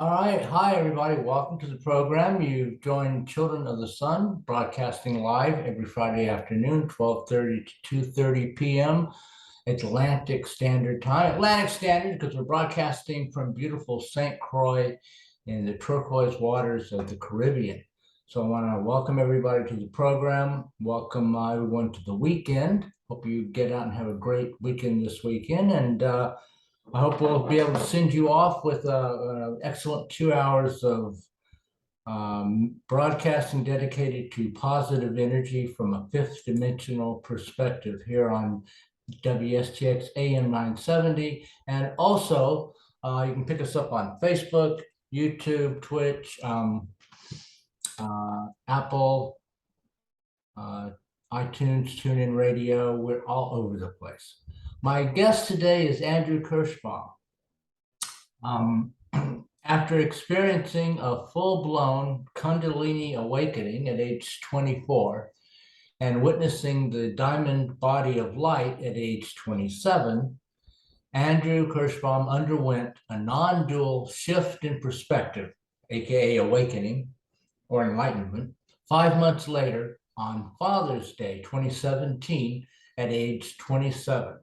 All right. Hi, everybody. Welcome to the program. You've joined Children of the Sun, broadcasting live every Friday afternoon, 12:30 to 2:30 p.m. Atlantic Standard Time. Atlantic Standard, because we're broadcasting from beautiful St. Croix in the turquoise waters of the Caribbean. So I want to welcome everybody to the program. Welcome everyone to the weekend. Hope you get out and have a great weekend this weekend. And I hope we'll be able to send you off with an excellent 2 hours of broadcasting dedicated to positive energy from a fifth dimensional perspective here on WSTX AM 970. And also, you can pick us up on Facebook, YouTube, Twitch, Apple, iTunes, TuneIn Radio. We're all over the place. My guest today is Andrew Kirschbaum. After experiencing a full-blown Kundalini awakening at age 24 and witnessing the diamond body of light at age 27, Andrew Kirschbaum underwent a non-dual shift in perspective, aka awakening or enlightenment, 5 months later on Father's Day 2017 at age 27.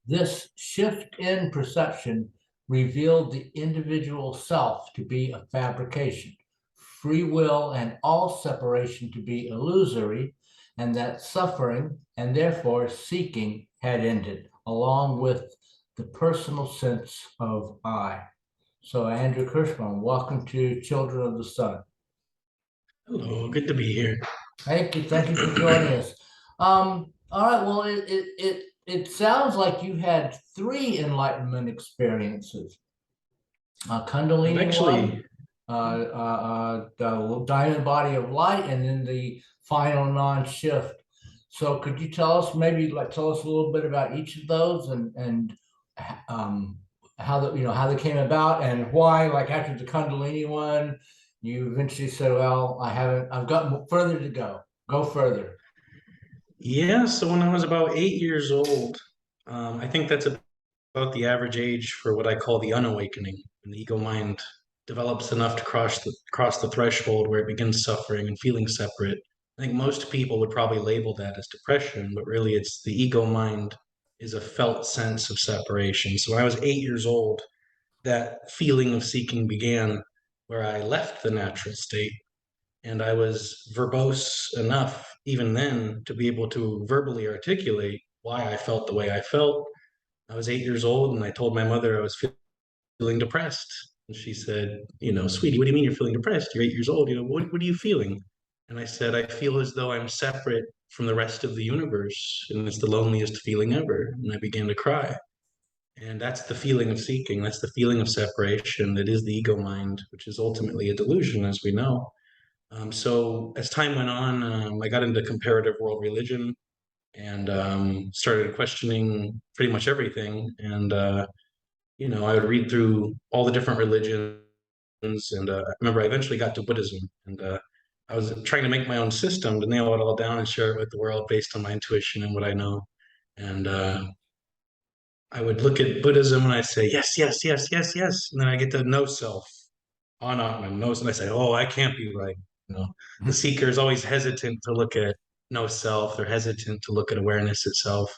This shift in perception revealed the individual self to be a fabrication, free will and all separation to be illusory, and that suffering and therefore seeking had ended, along with the personal sense of I. So Andrew Kirschbaum, welcome to Children of the Sun. Hello, good to be here. Thank you for joining us. All right, well, it sounds like you had 3 enlightenment experiences. Kundalini Actually, the diamond body of light, and then the final non-shift. So could you tell us tell us a little bit about each of those and how they came about and why, like after the Kundalini one, you eventually said, well, I've got further to go. Go further. yeah, so when I was about 8 years old, I think that's about the average age for what I call the unawakening. When the ego mind develops enough to cross the threshold where it begins suffering and feeling separate. I think most people would probably label that as depression, but really it's the ego mind is a felt sense of separation. So when I was 8 years old, that feeling of seeking began where I left the natural state. And I was verbose enough even then to be able to verbally articulate why I felt the way I felt. I was 8 years old and I told my mother I was feeling depressed. And she said, sweetie, what do you mean you're feeling depressed? You're 8 years old. What are you feeling? And I said, I feel as though I'm separate from the rest of the universe. And it's the loneliest feeling ever. And I began to cry. And that's the feeling of seeking. That's the feeling of separation that is the ego mind, which is ultimately a delusion, as we know. So as time went on, I got into comparative world religion and started questioning pretty much everything. And I would read through all the different religions, and I remember I eventually got to Buddhism, and I was trying to make my own system to nail it all down and share it with the world based on my intuition and what I know. And I would look at Buddhism and I say yes, yes, yes, yes, yes, and then I get to no self, on no, and I say, oh, I can't be right. The seeker is always hesitant to look at no self. They're hesitant to look at awareness itself.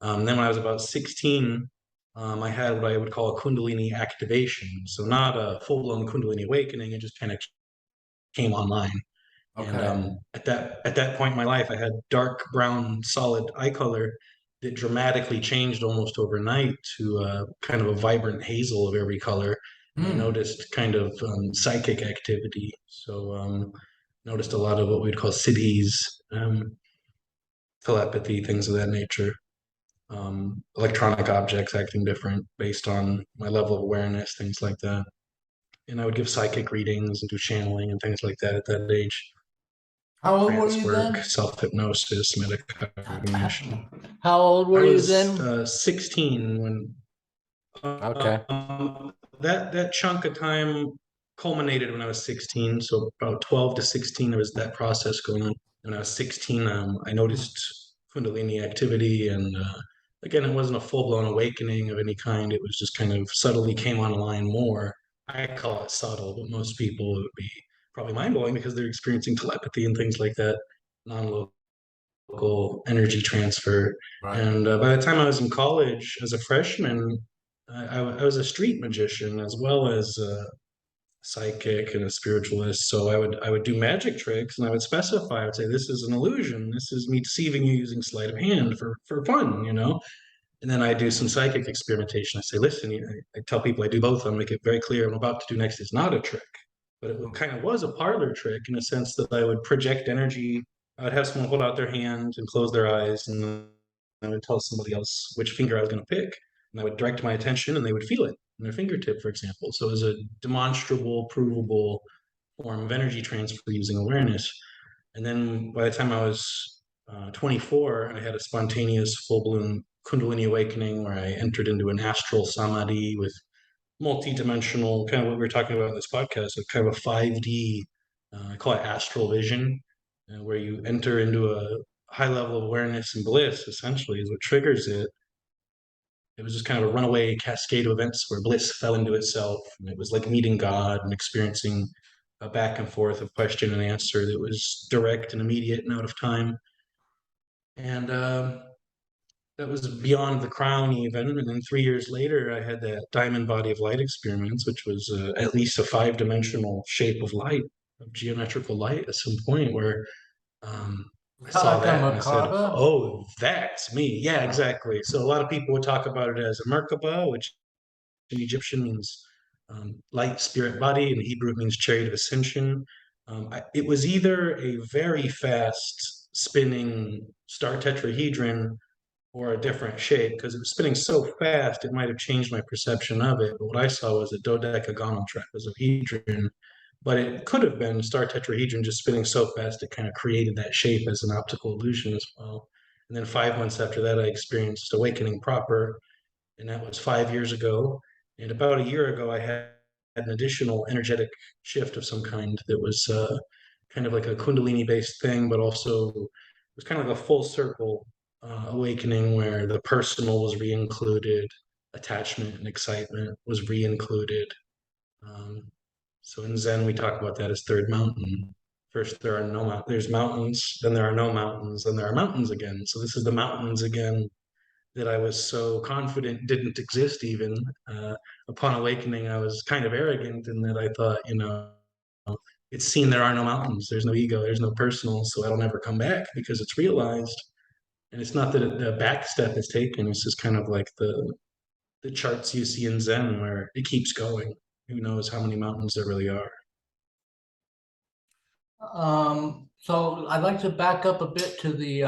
Then when I was about 16, I had what I would call a Kundalini activation. So not a full-blown Kundalini awakening. It just kind of came online. Okay. And at that point in my life, I had dark brown solid eye color that dramatically changed almost overnight to kind of a vibrant hazel of every color. And I noticed kind of psychic activity. So noticed a lot of what we'd call siddhis, telepathy, things of that nature. Electronic objects acting different based on my level of awareness, things like that. And I would give psychic readings and do channeling and things like that at that age. How old were Trance you work, then? self-hypnosis, metacognition. How old were I you was then? 16 when Okay. that chunk of time culminated when I was 16. So about 12 to 16, there was that process going on. When I was 16, I noticed Kundalini activity, and again, it wasn't a full-blown awakening of any kind. It was just kind of subtly came online more. I call it subtle, but most people it would be probably mind blowing because they're experiencing telepathy and things like that, non local energy transfer. Right. And by the time I was in college as a freshman, I was a street magician as well as a psychic and a spiritualist. So I would do magic tricks and I would specify. I would say, "This is an illusion. This is me deceiving you using sleight of hand for fun." And then I do some psychic experimentation. I say, listen, I tell people I do both of them, make it very clear what I'm about to do next is not a trick. But it kind of was a parlor trick in a sense that I would project energy. I would have someone hold out their hand and close their eyes, and then I would tell somebody else which finger I was going to pick. And I would direct my attention, and they would feel it in their fingertip, for example. So it was a demonstrable, provable form of energy transfer using awareness. And then by the time I was 24, I had a spontaneous full blown Kundalini awakening where I entered into an astral samadhi with multi-dimensional, kind of what we were talking about in this podcast, so kind of a 5D, I call it astral vision, where you enter into a high level of awareness and bliss, essentially, is what triggers it. It was just kind of a runaway cascade of events where bliss fell into itself. And it was like meeting God and experiencing a back and forth of question and answer that was direct and immediate and out of time. And that was beyond the crown, even. And then 3 years later, I had that diamond body of light experience, which was at least a 5 dimensional shape of light, of geometrical light at some point where I Is that saw like a that and I said, Merkaba? oh, that's me. Yeah, Yeah. exactly. So a lot of people would talk about it as a Merkaba, which in Egyptian means light spirit body. In Hebrew, it means chariot of ascension. It was either a very fast spinning star tetrahedron or a different shape because it was spinning so fast it might have changed my perception of it. But what I saw was a dodecagonal trapezohedron, but it could have been star tetrahedron just spinning so fast it kind of created that shape as an optical illusion as well. And then 5 months after that, I experienced awakening proper, and that was 5 years ago. And about a year ago, I had an additional energetic shift of some kind that was kind of like a Kundalini based thing, but also it was kind of like a full circle awakening where the personal was re-included, attachment and excitement was re-included. Um, so in Zen, we talk about that as third mountain. First, there are no there's mountains, then there are no mountains, then there are mountains again. So this is the mountains again that I was so confident didn't exist even. Upon awakening, I was kind of arrogant in that I thought, it's seen there are no mountains, there's no ego, there's no personal, so it'll never come back because it's realized. And it's not that the back step is taken, it's just kind of like the charts you see in Zen where it keeps going. Who knows how many mountains there really are? So I'd like to back up a bit to the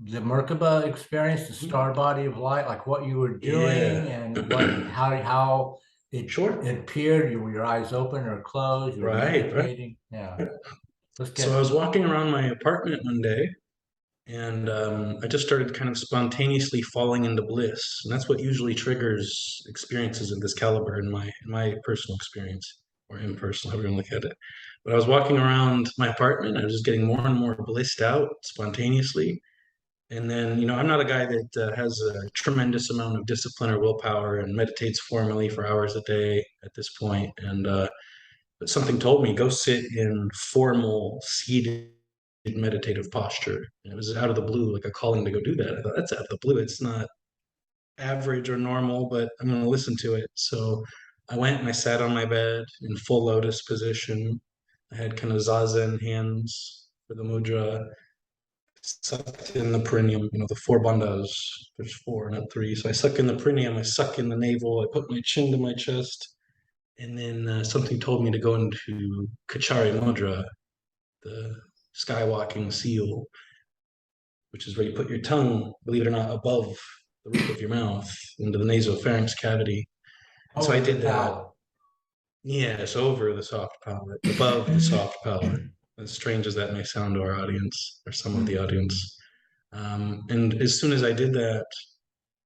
Merkaba experience, the star body of light, like what you were doing Yeah, and how it sure. appeared. Were your eyes open or closed? You were Right, right. meditating. Yeah. Let's So I get was walking around my apartment one day and I just started kind of spontaneously falling into bliss, and that's what usually triggers experiences of this caliber in my personal experience or impersonal, however you look at it. But I was walking around my apartment, I was just getting more and more blissed out spontaneously, and then I'm not a guy that has a tremendous amount of discipline or willpower and meditates formally for hours a day at this point, and but something told me go sit in formal seated meditative posture. And it was out of the blue, like a calling to go do that. I thought that's out of the blue. It's not average or normal, but I'm going to listen to it. So I went and I sat on my bed in full lotus position. I had kind of zazen hands for the mudra, sucked in the perineum, the four bandhas. There's four, not three. So I suck in the perineum, I suck in the navel, I put my chin to my chest, and then something told me to go into Kachari Mudra, the skywalking seal, which is where you put your tongue, believe it or not, above the roof of your mouth into the nasopharynx cavity. And so I over the did that. palate. Yes, over the soft palate, above the soft palate. As strange as that may sound to our audience, or some of the audience. And as soon as I did that,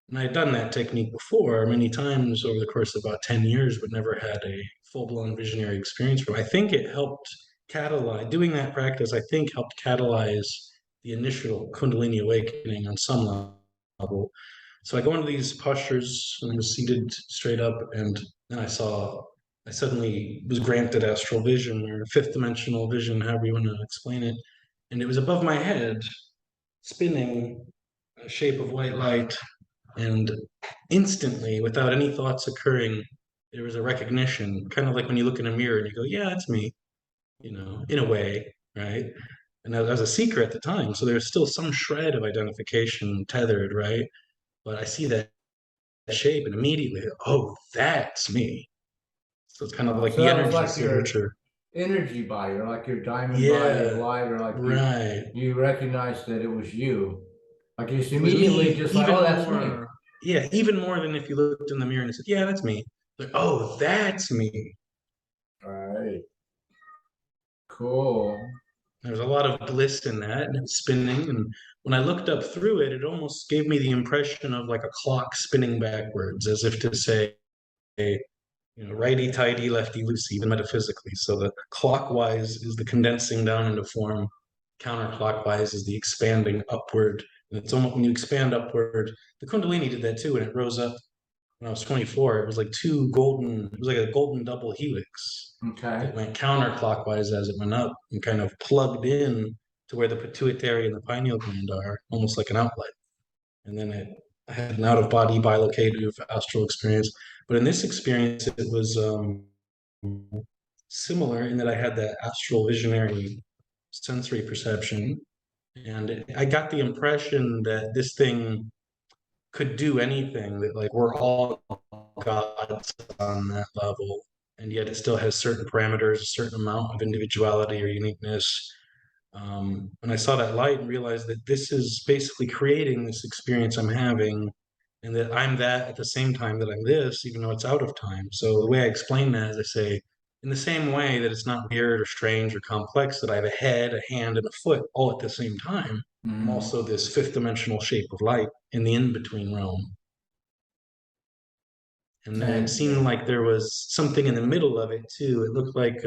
and I had done that technique before many times over the course of about 10 years, but never had a full blown visionary experience from it. I think it helped catalyze, doing that practice, I think helped catalyze the initial Kundalini awakening on some level. So I go into these postures and I was seated straight up, and then I suddenly was granted astral vision or fifth dimensional vision, however you want to explain it. And it was above my head, spinning a shape of white light. And instantly, without any thoughts occurring, there was a recognition, kind of like when you look in a mirror and you go, yeah, that's me, in a way, right? And I was a seeker at the time, so there's still some shred of identification tethered, right? But I see that shape and immediately, oh, that's me. So it's kind of like So the that was energy like your signature. energy body, or like your diamond body of Yeah, light, or like right. you recognized that it was you. Like you just It was immediately me just like, oh, even that's me. more. Yeah, even more than if you looked in the mirror and said, yeah, that's me. Like, oh, that's me. All right. Cool. There's a lot of bliss in that and it's spinning. And when I looked up through it, it almost gave me the impression of like a clock spinning backwards, as if to say, righty tighty, lefty loosey, even metaphysically. So the clockwise is the condensing down into form, counterclockwise is the expanding upward. And it's almost when you expand upward, the Kundalini did that too, and it rose up when I was 24. It was like it was like a golden double helix Okay. that went counterclockwise as it went up and kind of plugged in to where the pituitary and the pineal gland are, almost like an outlet. And then I had an out of body bilocative astral experience. But in this experience, it was similar in that I had that astral visionary sensory perception. And I got the impression that this thing could do anything, that like we're all gods on that level. And yet it still has certain parameters, a certain amount of individuality or uniqueness. And I saw that light and realized that this is basically creating this experience I'm having, and that I'm that at the same time that I'm this, even though it's out of time. So the way I explain that is I say, in the same way that it's not weird or strange or complex that I have a head, a hand, and a foot all at the same time, I'm Mm. also this fifth dimensional shape of light in the in between realm. And then it And seemed like there was something in the middle of it too. It looked like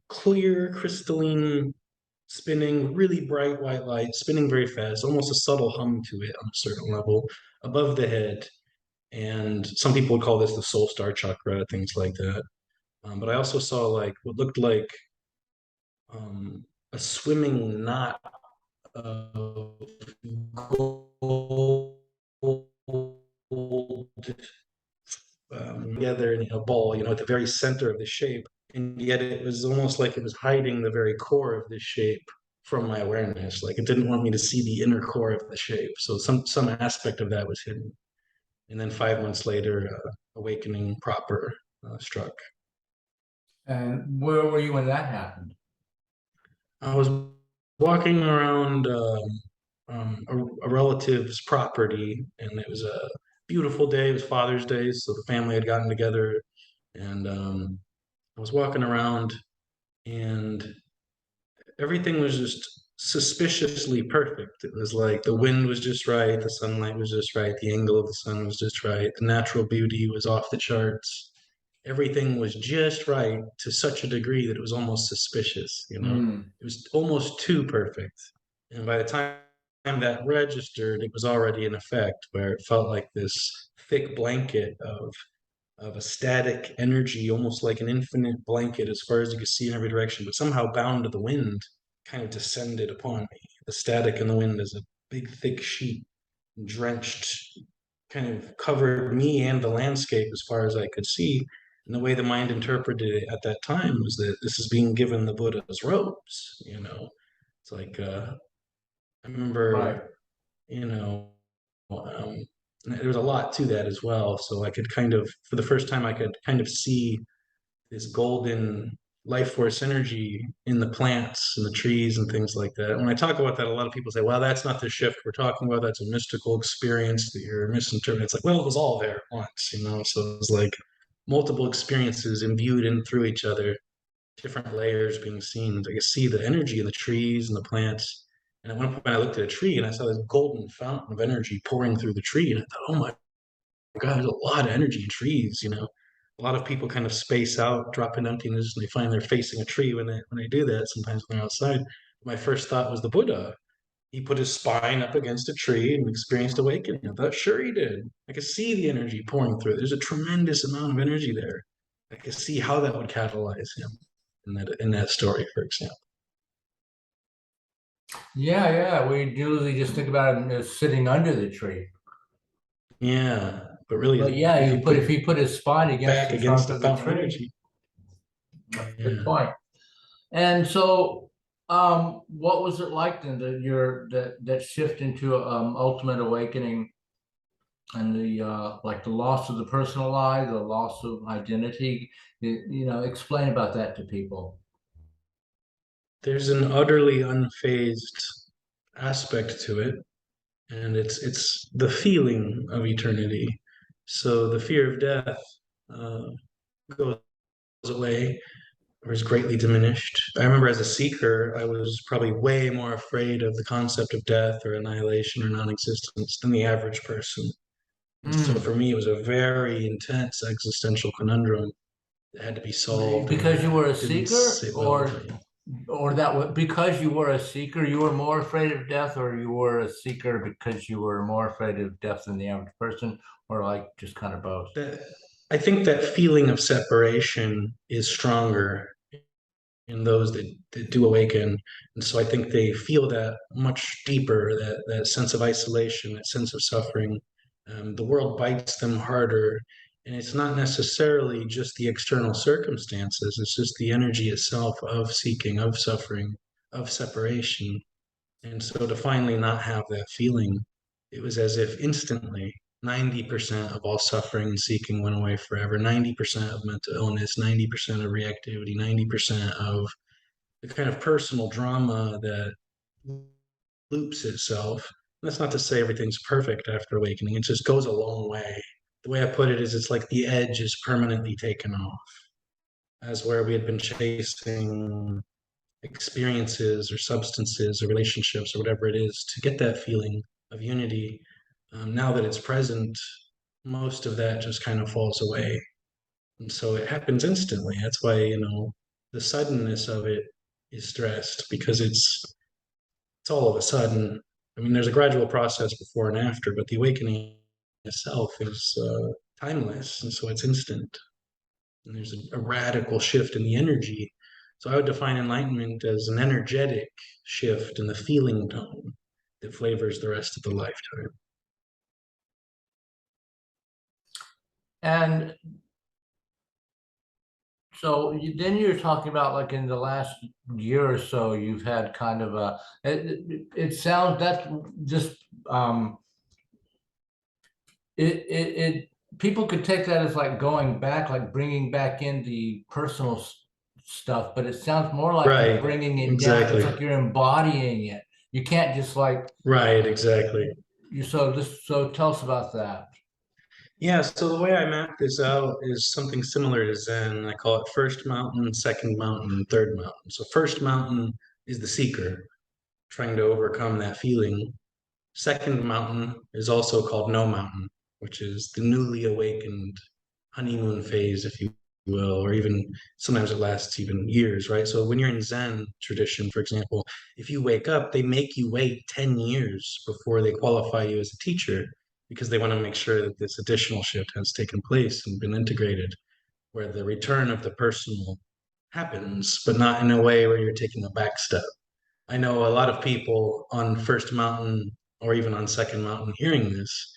clear, crystalline spinning, really bright white light, spinning very fast, almost a subtle hum to it on a certain level above the head. And some people would call this the soul star chakra, things like that. But I also saw like what looked like a swimming knot of gold together in a ball, at the very center of the shape. And yet it was almost like it was hiding the very core of this shape from my awareness. Like it didn't want me to see the inner core of the shape. So some aspect of that was hidden. And then 5 months later, awakening proper struck. where were you when that happened? I was walking around a relative's property, and it was a beautiful day. It was Father's Day, so the family had gotten together, and I was walking around, and everything was just suspiciously perfect. It was like the wind was just right, the sunlight was just right, the angle of the sun was just right, the natural beauty was off the charts. Everything was just right to such a degree that it was almost suspicious. Mm. It was almost too perfect. And by the time that registered, it was already in effect, where it felt like this thick blanket of a static energy, almost like an infinite blanket as far as you could see in every direction, but somehow bound to the wind, kind of descended upon me. The static in the wind is a big, thick sheet, drenched, kind of covered me and the landscape as far as I could see. And the way the mind interpreted it at that time was that this is being given the Buddha's robes. It's like, I Right. remember, you know, um, there was a lot to that as well. So I could kind of, for the first time, I could kind of see this golden life force energy in the plants and the trees and things like that. When I talk about that, a lot of people say, well, that's not the shift we're talking about. That's a mystical experience that you're misinterpreting. It's like, well, it was all there at once. So it was like multiple experiences imbued in through each other, different layers being seen. I could see the energy in the trees and the plants. And at one point, I looked at a tree and I saw this golden fountain of energy pouring through the tree. And I thought, oh my God, there's a lot of energy in trees. A lot of people kind of space out, drop in emptiness, and they find they're facing a tree when they do that. Sometimes when they're outside. My first thought was the Buddha. He put his spine up against a tree and experienced awakening. I thought, sure he did. I could see the energy pouring through. There's a tremendous amount of energy there. I could see how that would catalyze him in that story, for example. Yeah, yeah. We usually just think about him as sitting under the tree. Yeah, but really, But yeah, if you if put he put his spine against back the against trunk the of the fountain of tree, energy, good yeah, point. And so, what was it like then that shift into ultimate awakening and the like the loss of the personal I, the loss of identity? Explain about that to people. there's an utterly unfazed aspect to it, and it's the feeling of eternity. So the fear of death uh, goes away or is greatly diminished. I remember as a seeker, I was probably way more afraid of the concept of death or annihilation or non-existence than the average person. And so Mm. for me, it was a very intense existential conundrum that had to be solved, and Because you that were a didn't seeker, sit well with me. or that because you were a seeker, you were more afraid of death, or you were a seeker because you were more afraid of death than the average person, or like just kind of both. That I think that feeling of separation is stronger in those that do awaken. And so I think they feel that much deeper, that sense of isolation, that sense of suffering. The world bites them harder. And it's not necessarily just the external circumstances, it's just the energy itself of seeking, of suffering, of separation. And so to finally not have that feeling, it was as if instantly 90% of all suffering and seeking went away forever. 90% of mental illness, 90% of reactivity, 90% of the kind of personal drama that loops itself. That's not to say everything's perfect after awakening, it just goes a long way. The way I put it is it's like the edge is permanently taken off, as where we had been chasing experiences or substances or relationships or whatever it is to get that feeling of unity. Now that it's present, most of that just kind of falls away. And so it happens instantly. That's why, the suddenness of it is stressed because it's all of a sudden. I mean, there's a gradual process before and after, but the awakening itself is timeless, and so it's instant. And there's a radical shift in the energy. So I would define enlightenment as an energetic shift in the feeling tone that flavors the rest of the lifetime. And so then you're talking about like in the last year or so, you've had kind of it sounds that just it people could take that as like going back, like bringing back in the personal stuff, but it sounds more like you're Right, bringing it down. It's exactly. like you're embodying it. You can't just like Right, exactly. so tell us about that. Yeah, so the way I map this out is something similar to Zen. I call it first mountain, second mountain, third mountain. So, first mountain is the seeker trying to overcome that feeling. Second mountain is also called no mountain, which is the newly awakened honeymoon phase, if you will, or even sometimes it lasts even years, right? So when you're in Zen tradition, for example, if you wake up, they make you wait 10 years before they qualify you as a teacher because they want to make sure that this additional shift has taken place and been integrated, where the return of the personal happens, but not in a way where you're taking a back step. I know a lot of people on First Mountain or even on Second Mountain hearing this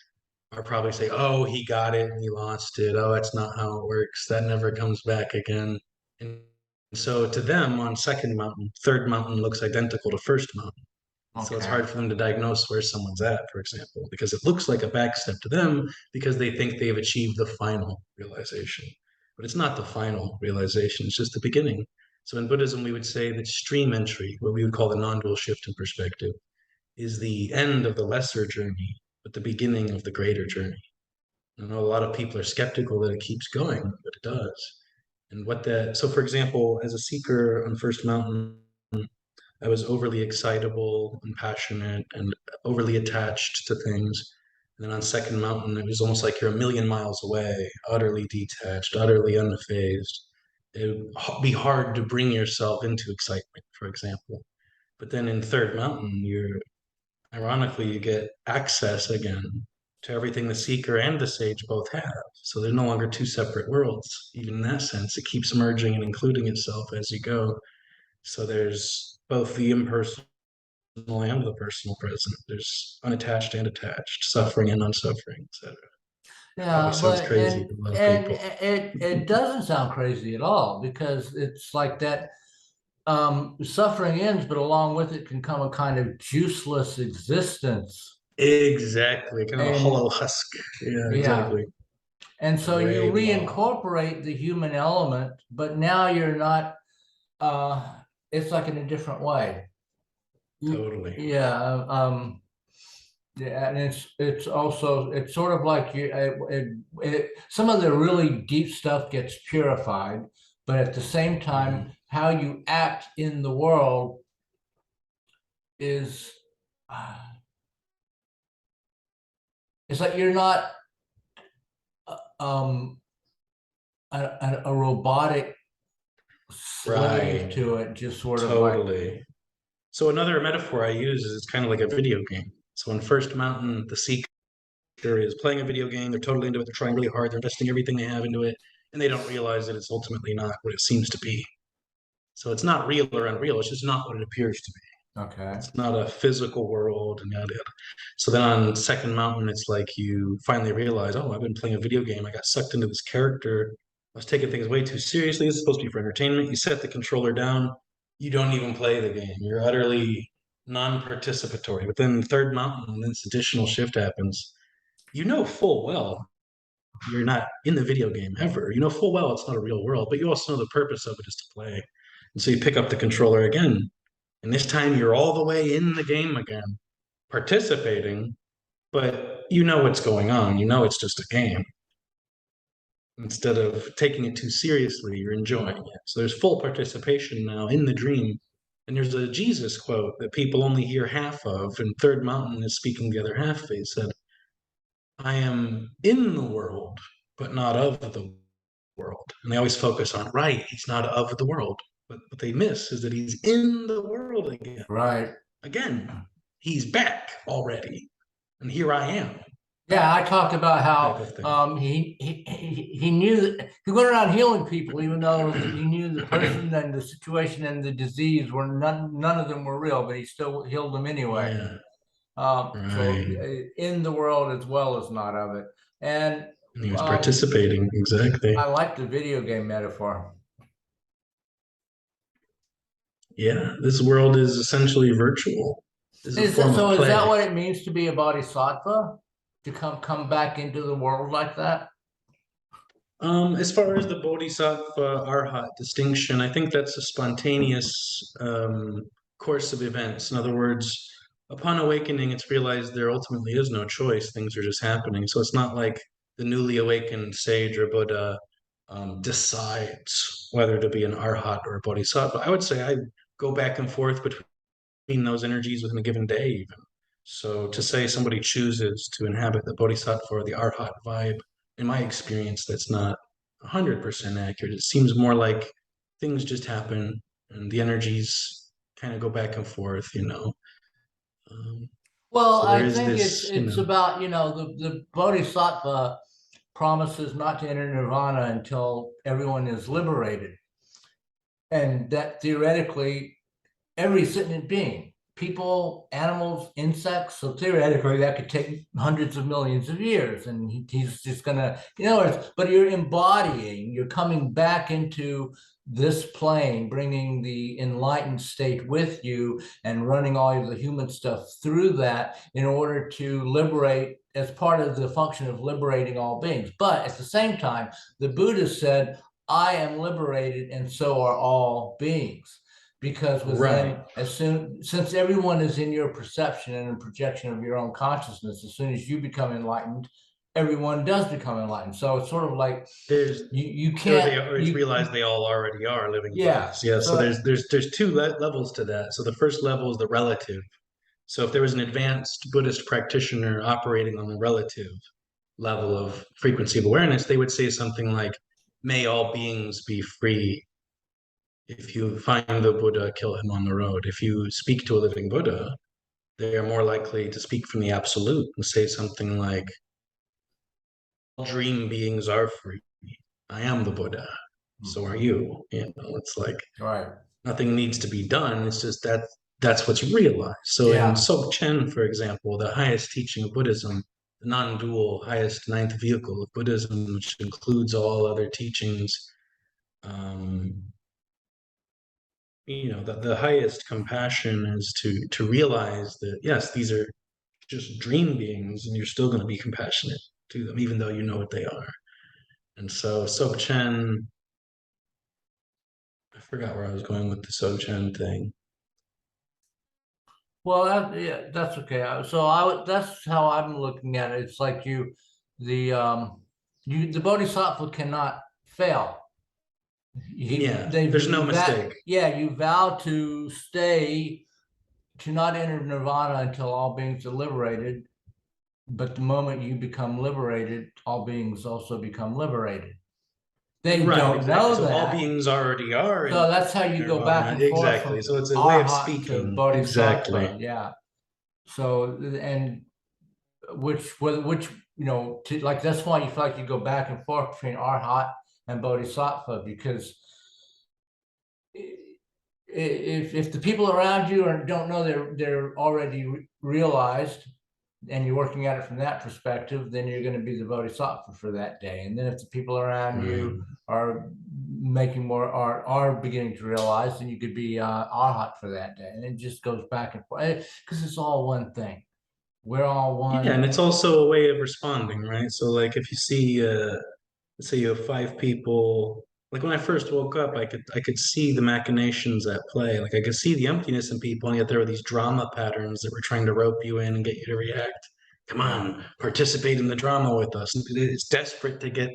are probably saying, oh, he got it and he lost it. Oh, that's not how it works. That never comes back again. And so to them on Second Mountain, Third Mountain looks identical to First Mountain. So it's Okay. hard for them to diagnose where someone's at, for example, because it looks like a backstep to them because they think they've achieved the final realization. But it's not the final realization, it's just the beginning. So in Buddhism, we would say that stream entry, what we would call the non-dual shift in perspective, is the end of the lesser journey, but the beginning of the greater journey. I know a lot of people are skeptical that it keeps going, but it does. And so for example, as a seeker on First Mountain, I was overly excitable and passionate and overly attached to things. And then on Second Mountain, it was almost like you're a million miles away, utterly detached, utterly unfazed. It would be hard to bring yourself into excitement, for example. But then in Third Mountain, you're ironically, you get access again to everything the seeker and the sage both have. So they're no longer two separate worlds. Even in that sense, it keeps merging and including itself as you go. So there's both the impersonal and the personal present. There's unattached and attached, suffering and unsuffering, etc. Probably Yeah, sounds but crazy to a lot of and people. it doesn't sound crazy at all because it's like that suffering ends, but along with it can come a kind of juiceless existence. Exactly, kind of a And hollow husk. Yeah, yeah, exactly. and A so you gray blob. reincorporate the human element, but now you're not, it's like in a different way. Totally. Yeah, yeah, and it's also it's sort of like some of the really deep stuff gets purified, but at the same time, Mhm. how you act in the world is uh, it's like you're not um a robotic slave Right. to it, just sort of like Totally. So another metaphor I use is it's kind of like a video game. So in First Mountain, the seeker is playing a video game. They're totally into it. They're trying really hard. They're investing everything they have into it, and they don't realize that it's ultimately not what it seems to be. So it's not real or unreal. It's just not what it appears to be. okay, It's not a physical world and yada yada. So then on Second Mountain, it's like you finally realize, oh, I've been playing a video game. I got sucked into this character. I was taking things way too seriously. It's supposed to be for entertainment. You set the controller down. You don't even play the game. You're utterly non-participatory. But then Third Mountain, when this additional shift happens, you know full well you're not in the video game ever. You know full well it's not a real world, but you also know the purpose of it is to play. And so you pick up the controller again, and this time you're all the way in the game again, participating, but you know what's going on. You know it's just a game. Instead of taking it too seriously, you're enjoying it. So there's full participation now in the dream. And there's a Jesus quote that people only hear half of, and Third Mountain is speaking the other half. He said, I am in the world, but not of the world. And they always focus on, right, he's not of the world. But what they miss is that he's in the world again. right. Again, he's back already. And here I am, Yeah, I talked about type how of thing. he knew that he went around healing people, even though he knew the person and the situation and the disease were none of them were real, but he still healed them anyway. Yeah, So right. in the world as well as not of it. And And he was um, participating, exactly. I like the video game metaphor. Yeah, this world is essentially virtual, is a Is that form of so? Is that play. what it means to be a bodhisattva? To come back into the world like that? As far as the Bodhisattva Arhat distinction, I think that's a spontaneous course of events. In other words, upon awakening, it's realized there ultimately is no choice. Things are just happening. So it's not like the newly awakened sage or Buddha decides whether to be an Arhat or a Bodhisattva. I would say I go back and forth between those energies within a given day, even. So to say somebody chooses to inhabit the Bodhisattva or the Arhat vibe, in my experience, that's not 100% accurate. It seems more like things just happen and the energies kind of go back and forth, you know. Um, Well, so there I is think this, you it's know, about, the bodhisattva promises not to enter nirvana until everyone is liberated. And that theoretically every sentient being, people, animals, insects. So theoretically, that could take hundreds of millions of years, and he's just gonna, but you're embodying, you're coming back into this plane, bringing the enlightened state with you, and running all of the human stuff through that in order to liberate, as part of the function of liberating all beings. But at the same time, the Buddha said, I am liberated, and so are all beings, because right. within, as soon, since everyone is in your perception and a projection of your own consciousness, as soon as you become enlightened, everyone does become enlightened. So it's sort of like There's you or can't they or it's you realized they all already are living yeah, Buddhas. Yeah, so so there's two levels to that. So the first level is the relative. So if there was an advanced Buddhist practitioner operating on the relative level of frequency of awareness, they would say something like, may all beings be free. If you find the Buddha, kill him on the road. If you speak to a living Buddha, they are more likely to speak from the absolute and say something like, dream beings are free. I am the Buddha. So are you. You know, it's like Right. nothing needs to be done. It's just that that's what's realized. So in Yeah. Dzogchen, for example, the highest teaching of Buddhism, the non-dual highest ninth vehicle of Buddhism, which includes all other teachings, um, you know, the highest compassion is to realize that yes, these are just dream beings, and you're still going to be compassionate to them, even though you know what they are. And so Dzogchen, I forgot where I was going with the Dzogchen thing. Well, yeah, that's okay. So that's how I'm looking at it. It's like the the bodhisattva cannot fail. Yeah, there's no mistake. Yeah, you vow to stay, to not enter nirvana until all beings are liberated. But the moment you become liberated, all beings also become liberated. They Right, don't exactly. know So all that. beings already are in So that's how you go back nirvana. and forth Exactly. from So it's a way of arhat to speaking. Exactly. bodhisattva. Yeah. So, and which like that's why you feel like you go back and forth between arhat and bodhisattva, because if the people around you don't know they're already realized, and you're working at it from that perspective, then you're going to be the bodhisattva for that day. And then if the people around Right. you are making more are beginning to realize, then you could be arhat for that day. And it just goes back and forth because it's all one thing. We're all Yeah, one. and it's also a way of responding, right? So like if you see let's say you have five people, like when I first woke up, I could see the machinations at play. Like I could see the emptiness in people, and yet there were these drama patterns that were trying to rope you in and get you to react. Come Yeah. on, participate in the drama with us. It's desperate to get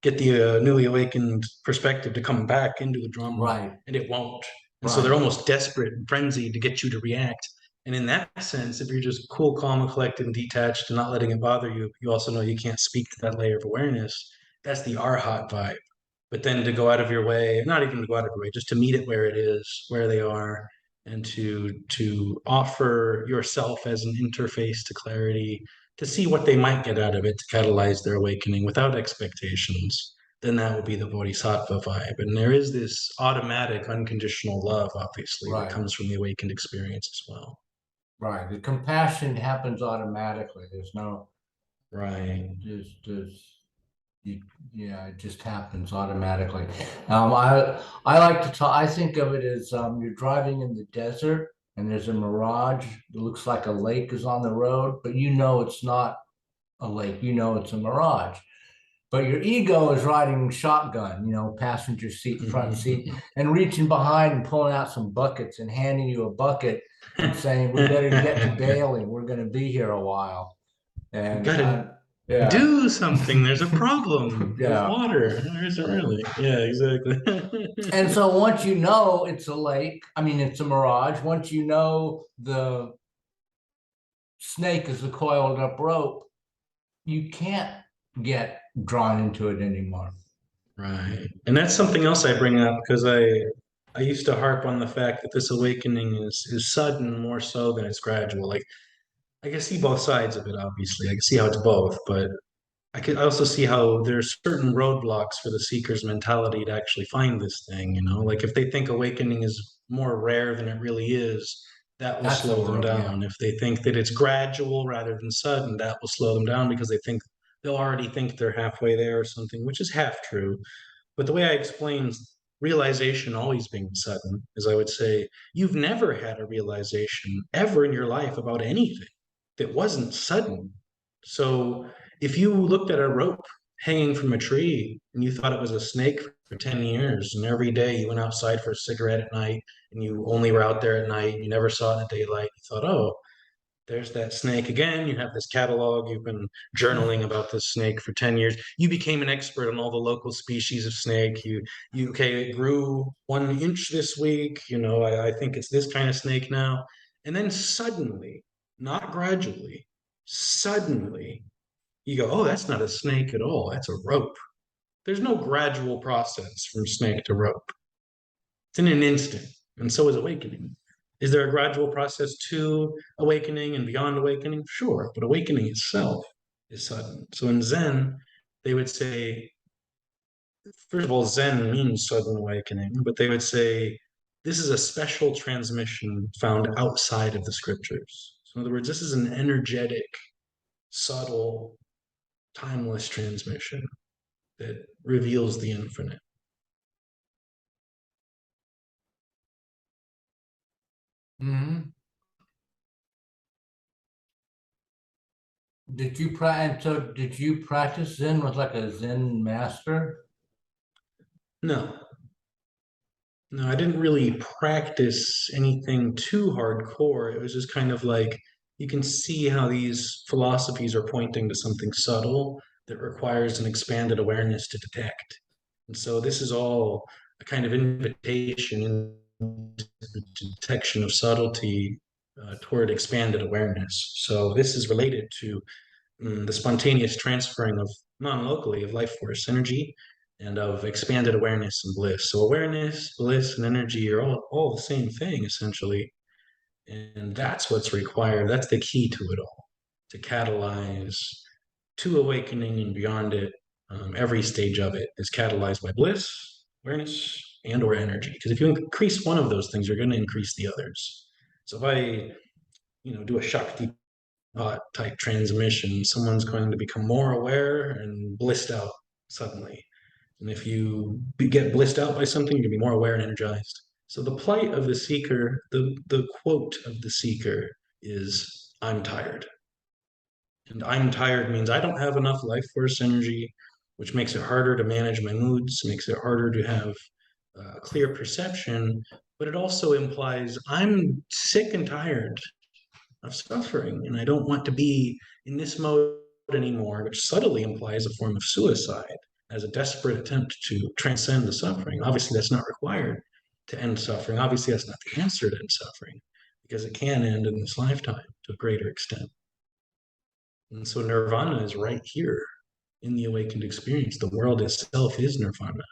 the newly awakened perspective to come back into the drama, Right. and it won't. And so they're Right. almost desperate and frenzied to get you to react. And in that sense, if you're just cool, calm, and collected, and detached, and not letting it bother you, you also know you can't speak to that layer of awareness. That's the arhat vibe. But then to go out of your way, not even to go out of your way, just to meet it where it is, where they are, and to offer yourself as an interface to clarity, to see what they might get out of it to catalyze their awakening without expectations, then that would be the bodhisattva vibe. And there is this automatic, unconditional love, obviously, that Right. comes from the awakened experience as well. Right. The compassion happens automatically. There's no, Right. there's you, yeah, it just happens automatically. I like to talk. I think of it as you're driving in the desert and there's a mirage. It looks like a lake is on the road, but you know it's not a lake. You know it's a mirage. But your ego is riding shotgun, passenger seat, front seat, and reaching behind and pulling out some buckets and handing you a bucket and saying, "We better get to bailing. We're going to be here a while." We And gotta yeah, do something. There's a problem with yeah. water. There isn't really. Yeah, exactly. And so once you know it's a lake, I mean, it's a mirage, once you know the snake is a coiled up rope, you can't get drawn into it anymore. Right. And that's something else I bring up because I used to harp on the fact that this awakening is sudden more so than it's gradual. Like I can see both sides of it, obviously. I can see how it's both, but I also see how there's certain roadblocks for the seeker's mentality to actually find this thing, you know? Like if they think awakening is more rare than it really is, that will That's a slow them road, yeah. down. If they think that it's gradual rather than sudden, that will slow them down because they'll already think they're halfway there or something, which is half true. But the way I explain realization always being sudden is I would say, you've never had a realization ever in your life about anything that wasn't sudden. So if you looked at a rope hanging from a tree and you thought it was a snake for 10 years, and every day you went outside for a cigarette at night and you only were out there at night, you never saw it in the daylight, you thought, oh, there's that snake again. You have this catalog. You've been journaling about this snake for 10 years. You became an expert on all the local species of snake. Okay, it grew 1 inch this week. I think it's this kind of snake now. And then suddenly, not gradually, suddenly, you go, oh, that's not a snake at all. That's a rope. There's no gradual process from snake to rope. It's in an instant. And so is awakening. Is there a gradual process to awakening and beyond awakening? Sure, but awakening itself is sudden. So in Zen, they would say, first of all, Zen means sudden awakening, but they would say this is a special transmission found outside of the scriptures. So in other words, this is an energetic, subtle, timeless transmission that reveals the infinite. Mm-hmm. Did you practice Zen with like a Zen master? No, no, I didn't really practice anything too hardcore. It was just kind of like you can see how these philosophies are pointing to something subtle that requires an expanded awareness to detect. And so this is all a kind of invitation into the detection of subtlety toward expanded awareness. So this is related to the spontaneous transferring of non-locally of life force energy and of expanded awareness and bliss. So awareness, bliss, and energy are all the same thing essentially. And that's what's required. That's the key to it all, to catalyze to awakening and beyond it. Every stage of it is catalyzed by bliss, awareness, and or energy. Because if you increase one of those things, you're going to increase the others. So if I, do a Shakti type transmission, someone's going to become more aware and blissed out suddenly. And if you get blissed out by something, you're going to be more aware and energized. So the plight of the seeker, the quote of the seeker is, I'm tired. And I'm tired means I don't have enough life force energy, which makes it harder to manage my moods, makes it harder to have clear perception, but it also implies I'm sick and tired of suffering, and I don't want to be in this mode anymore, which subtly implies a form of suicide as a desperate attempt to transcend the suffering. Obviously, that's not required to end suffering. Obviously, that's not the answer to end suffering, because it can end in this lifetime to a greater extent. And so nirvana is right here in the awakened experience. The world itself is nirvana.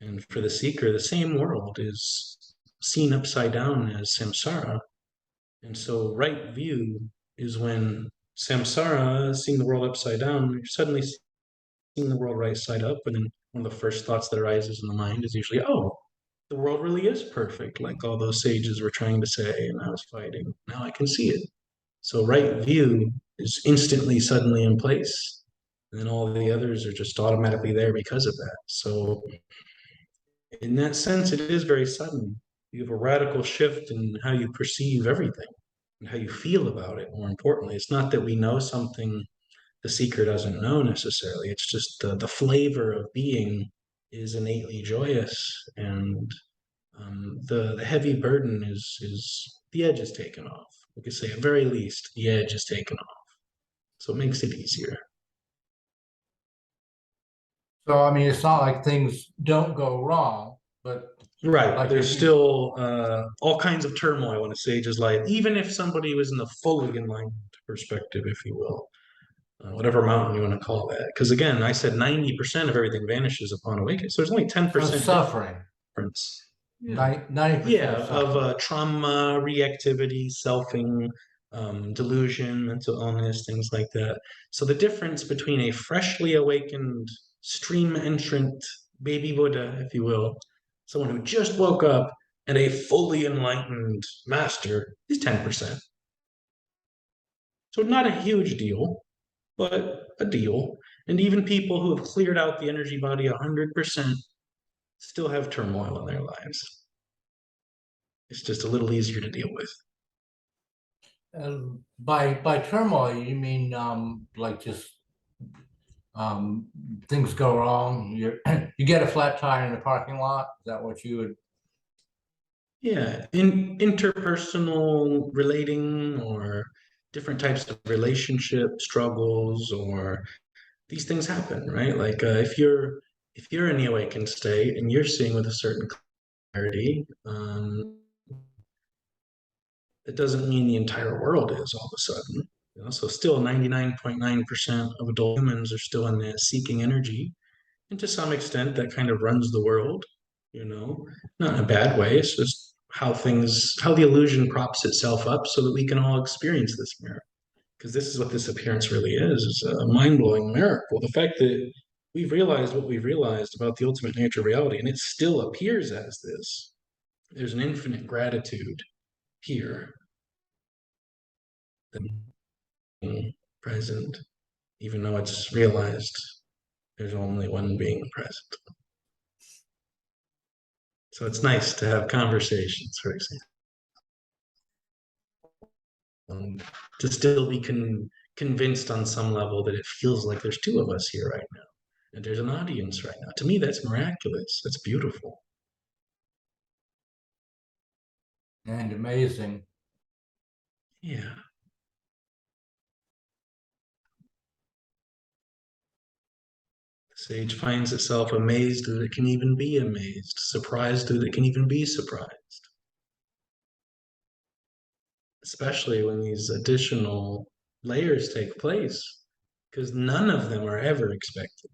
And for the seeker, the same world is seen upside down as samsara. And so right view is when samsara, seeing the world upside down, you're suddenly seeing the world right side up. And then one of the first thoughts that arises in the mind is usually, oh, the world really is perfect, like all those sages were trying to say, and I was fighting. Now I can see it. So right view is instantly, suddenly in place. And then all the others are just automatically there because of that. So in that sense, it is very sudden. You have a radical shift in how you perceive everything and how you feel about it. More importantly, it's not that we know something the seeker doesn't know necessarily. It's just the flavor of being is innately joyous, and the heavy burden is the edge is taken off. We could say at very least the edge is taken off, so it makes it easier. So, I mean, it's not like things don't go wrong, but Right. like There's if you, still all kinds of turmoil in a sage's life, even if somebody was in the fully enlightened perspective, if you will, whatever mountain you want to call that. Because again, I said 90% of everything vanishes upon awakening. So there's only so 10% suffering, difference. Yeah. 90% Yeah, of of suffering. trauma, reactivity, selfing, delusion, mental illness, things like that. So the difference between a freshly awakened stream entrant baby Buddha, if you will, someone who just woke up, and a fully enlightened master is 10%. So not a huge deal, but a deal. And even people who have cleared out the energy body 100% still have turmoil in their lives. It's just a little easier to deal with. By turmoil, you mean like just um, things go wrong. You get a flat tire in the parking lot. Is that what you would? Yeah, in interpersonal relating or different types of relationship struggles, or these things happen, right? Like if you're in the awakened state and you're seeing with a certain clarity, it doesn't mean the entire world is all of a sudden. So still 99.9% of adult humans are still in the seeking energy. And to some extent that kind of runs the world, you know, not in a bad way. It's just how the illusion props itself up so that we can all experience this miracle. Because this is what this appearance really is a mind-blowing miracle. The fact that we've realized what we've realized about the ultimate nature of reality, and it still appears as this. There's an infinite gratitude here, present, even though it's realized there's only one being present. So it's nice to have conversations, for example, to still be convinced on some level that it feels like there's two of us here right now, and there's an audience right now. To me, that's miraculous. That's beautiful. And amazing. Yeah. The sage finds itself amazed that it can even be amazed, surprised that it can even be surprised, especially when these additional layers take place, because none of them are ever expected.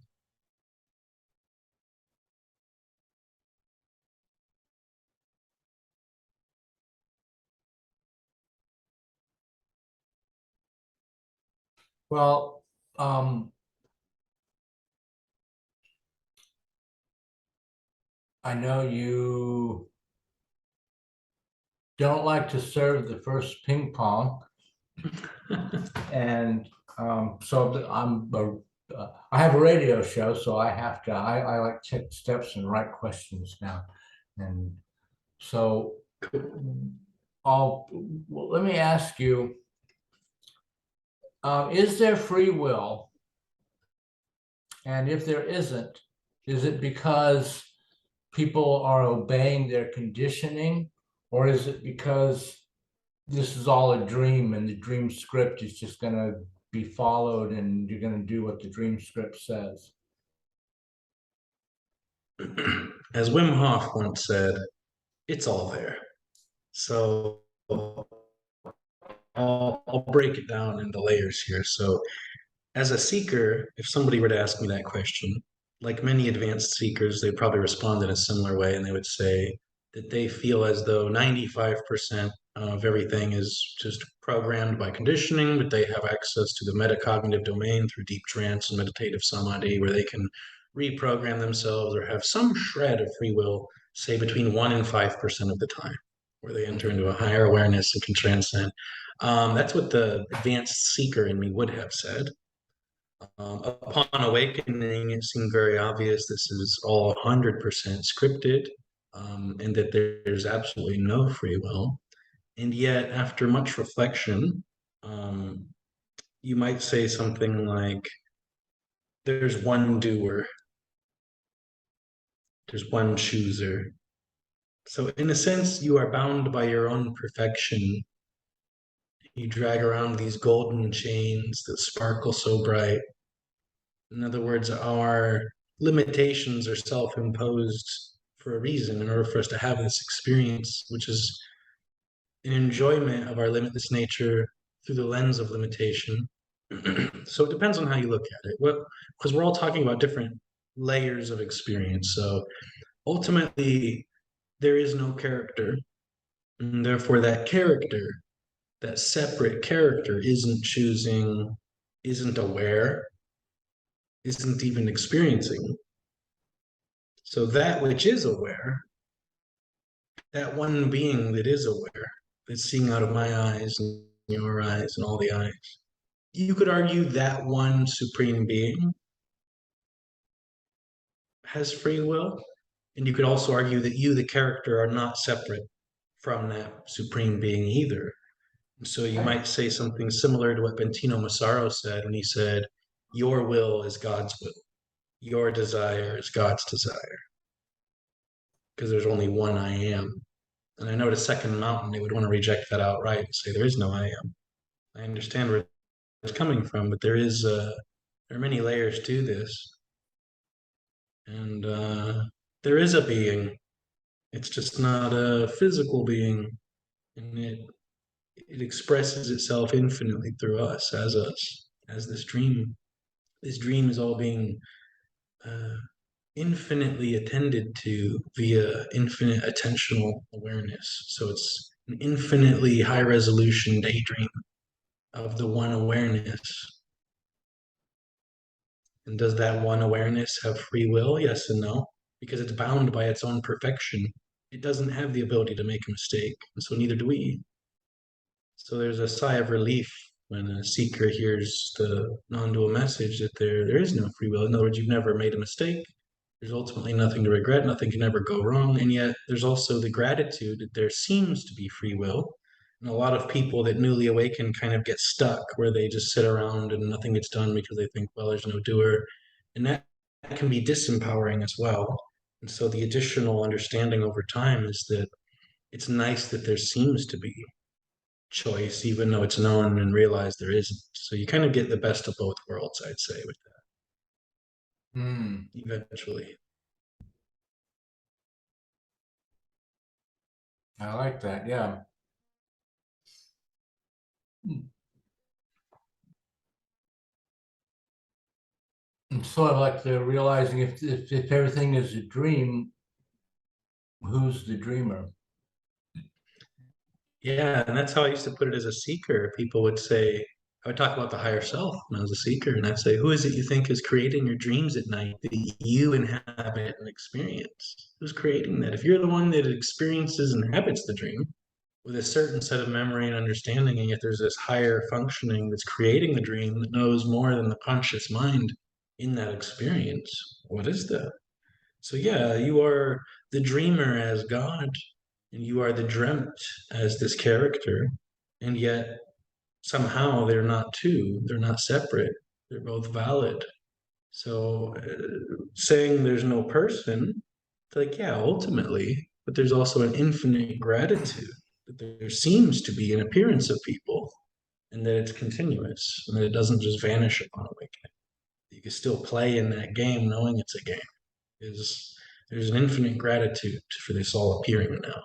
Well, I know you don't like to serve the first ping pong, and I have a radio show, so I like take steps and write questions now, and so let me ask you, is there free will? And if there isn't, is it because people are obeying their conditioning, or is it because this is all a dream and the dream script is just going to be followed and you're going to do what the dream script says? As Wim Hof once said, it's all there. So I'll break it down into layers here. So, as a seeker, if somebody were to ask me that question, like many advanced seekers, they'd probably respond in a similar way, and they would say that they feel as though 95% of everything is just programmed by conditioning, but they have access to the metacognitive domain through deep trance and meditative samadhi, where they can reprogram themselves or have some shred of free will, say between 1 and 5% of the time, where they enter into a higher awareness and can transcend. That's what the advanced seeker in me would have said. Upon awakening, it seemed very obvious this is all 100% scripted, and that there's absolutely no free will. And yet, after much reflection, um, you might say something like, there's one doer, there's one chooser. So, in a sense, you are bound by your own perfection. You drag around these golden chains that sparkle so bright. In other words, our limitations are self imposed for a reason in order for us to have this experience, which is an enjoyment of our limitless nature through the lens of limitation. So it depends on how you look at it. Because we're all talking about different layers of experience. So ultimately, there is no character. And therefore, that character, that separate character, isn't choosing, isn't aware, isn't even experiencing. So that which is aware, that one being that is aware, that's seeing out of my eyes and your eyes and all the eyes, you could argue that one supreme being has free will. And you could also argue that you, the character, are not separate from that supreme being either. So you might say something similar to what Bentino Massaro said when he said, your will is God's will. Your desire is God's desire. Because there's only one I am. And I know the second mountain, they would want to reject that outright and say there is no I am. I understand where it's coming from, but there are many layers to this, and there is a being. It's just not a physical being, and it expresses itself infinitely through us, as this dream. This dream is all being infinitely attended to via infinite attentional awareness. So it's an infinitely high resolution daydream of the one awareness. And does that one awareness have free will? Yes and no, because it's bound by its own perfection. It doesn't have the ability to make a mistake, and so neither do we. So there's a sigh of relief when a seeker hears the non-dual message that there is no free will. In other words, you've never made a mistake. There's ultimately nothing to regret, nothing can ever go wrong. And yet there's also the gratitude that there seems to be free will. And a lot of people that newly awaken kind of get stuck where they just sit around and nothing gets done because they think, well, there's no doer. And that can be disempowering as well. And so the additional understanding over time is that it's nice that there seems to be choice, even though it's known and realized there isn't. So you kind of get the best of both worlds, I'd say, with Hmm. that eventually. I like that. Yeah. It's sort of like the realizing if everything is a dream, who's the dreamer? Yeah, and that's how I used to put it as a seeker. People would say, I would talk about the higher self when I was a seeker, and I'd say, who is it you think is creating your dreams at night that you inhabit and experience? Who's creating that? If you're the one that experiences and inhabits the dream with a certain set of memory and understanding, and yet there's this higher functioning that's creating the dream that knows more than the conscious mind in that experience, what is that? So yeah, you are the dreamer as God, and you are the dreamt as this character, and yet somehow they're not two, they're not separate, they're both valid. So saying there's no person, it's like, yeah, ultimately, but there's also an infinite gratitude that there seems to be an appearance of people and that it's continuous and that it doesn't just vanish upon awakening. You can still play in that game knowing it's a game. Is there's an infinite gratitude for this all appearing now.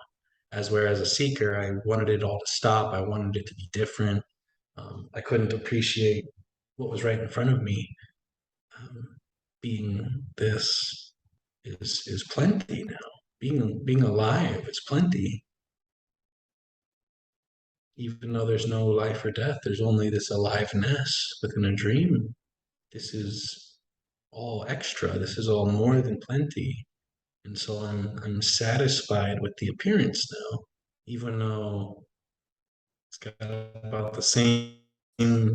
As whereas a seeker, I wanted it all to stop. I wanted it to be different. I couldn't appreciate what was right in front of me. Um, being this is plenty now. Being alive is plenty. Even though there's no life or death, there's only this aliveness within a dream. This is all extra. This is all more than plenty. And so I'm satisfied with the appearance now, even though it's got about the same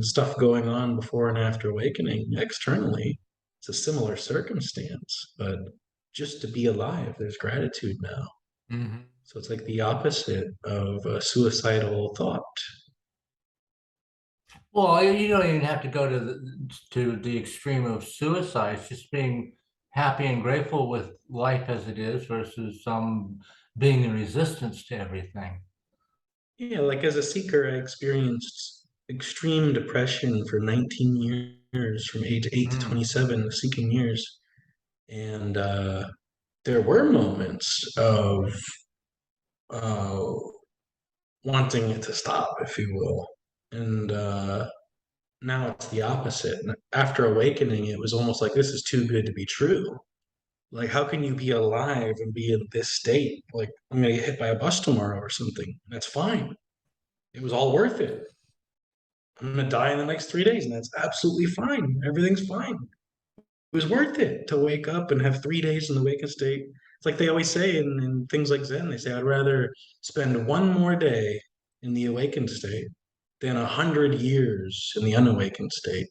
stuff going on before and after awakening externally. It's a similar circumstance, but just to be alive, there's gratitude now. Mhm. So it's like the opposite of a suicidal thought. Well, you don't even have to go to the extreme of suicide. It's just being happy and grateful with life as it is versus being in resistance to everything. Yeah, like as a seeker, I experienced extreme depression for 19 years, from age 8 to Mm. 27, the seeking years. And there were moments of uh, wanting it to stop, if you will. And now it's the opposite. And after awakening, it was almost like this is too good to be true. Like, how can you be alive and be in this state? Like, I'm going to get hit by a bus tomorrow or something. That's fine. It was all worth it. I'm going to die in the next 3 days, and that's absolutely fine. Everything's fine. It was worth it to wake up and have 3 days in the waking state. It's like they always say in things like Zen, they say, I'd rather spend one more day in the awakened state than 100 years in the unawakened state.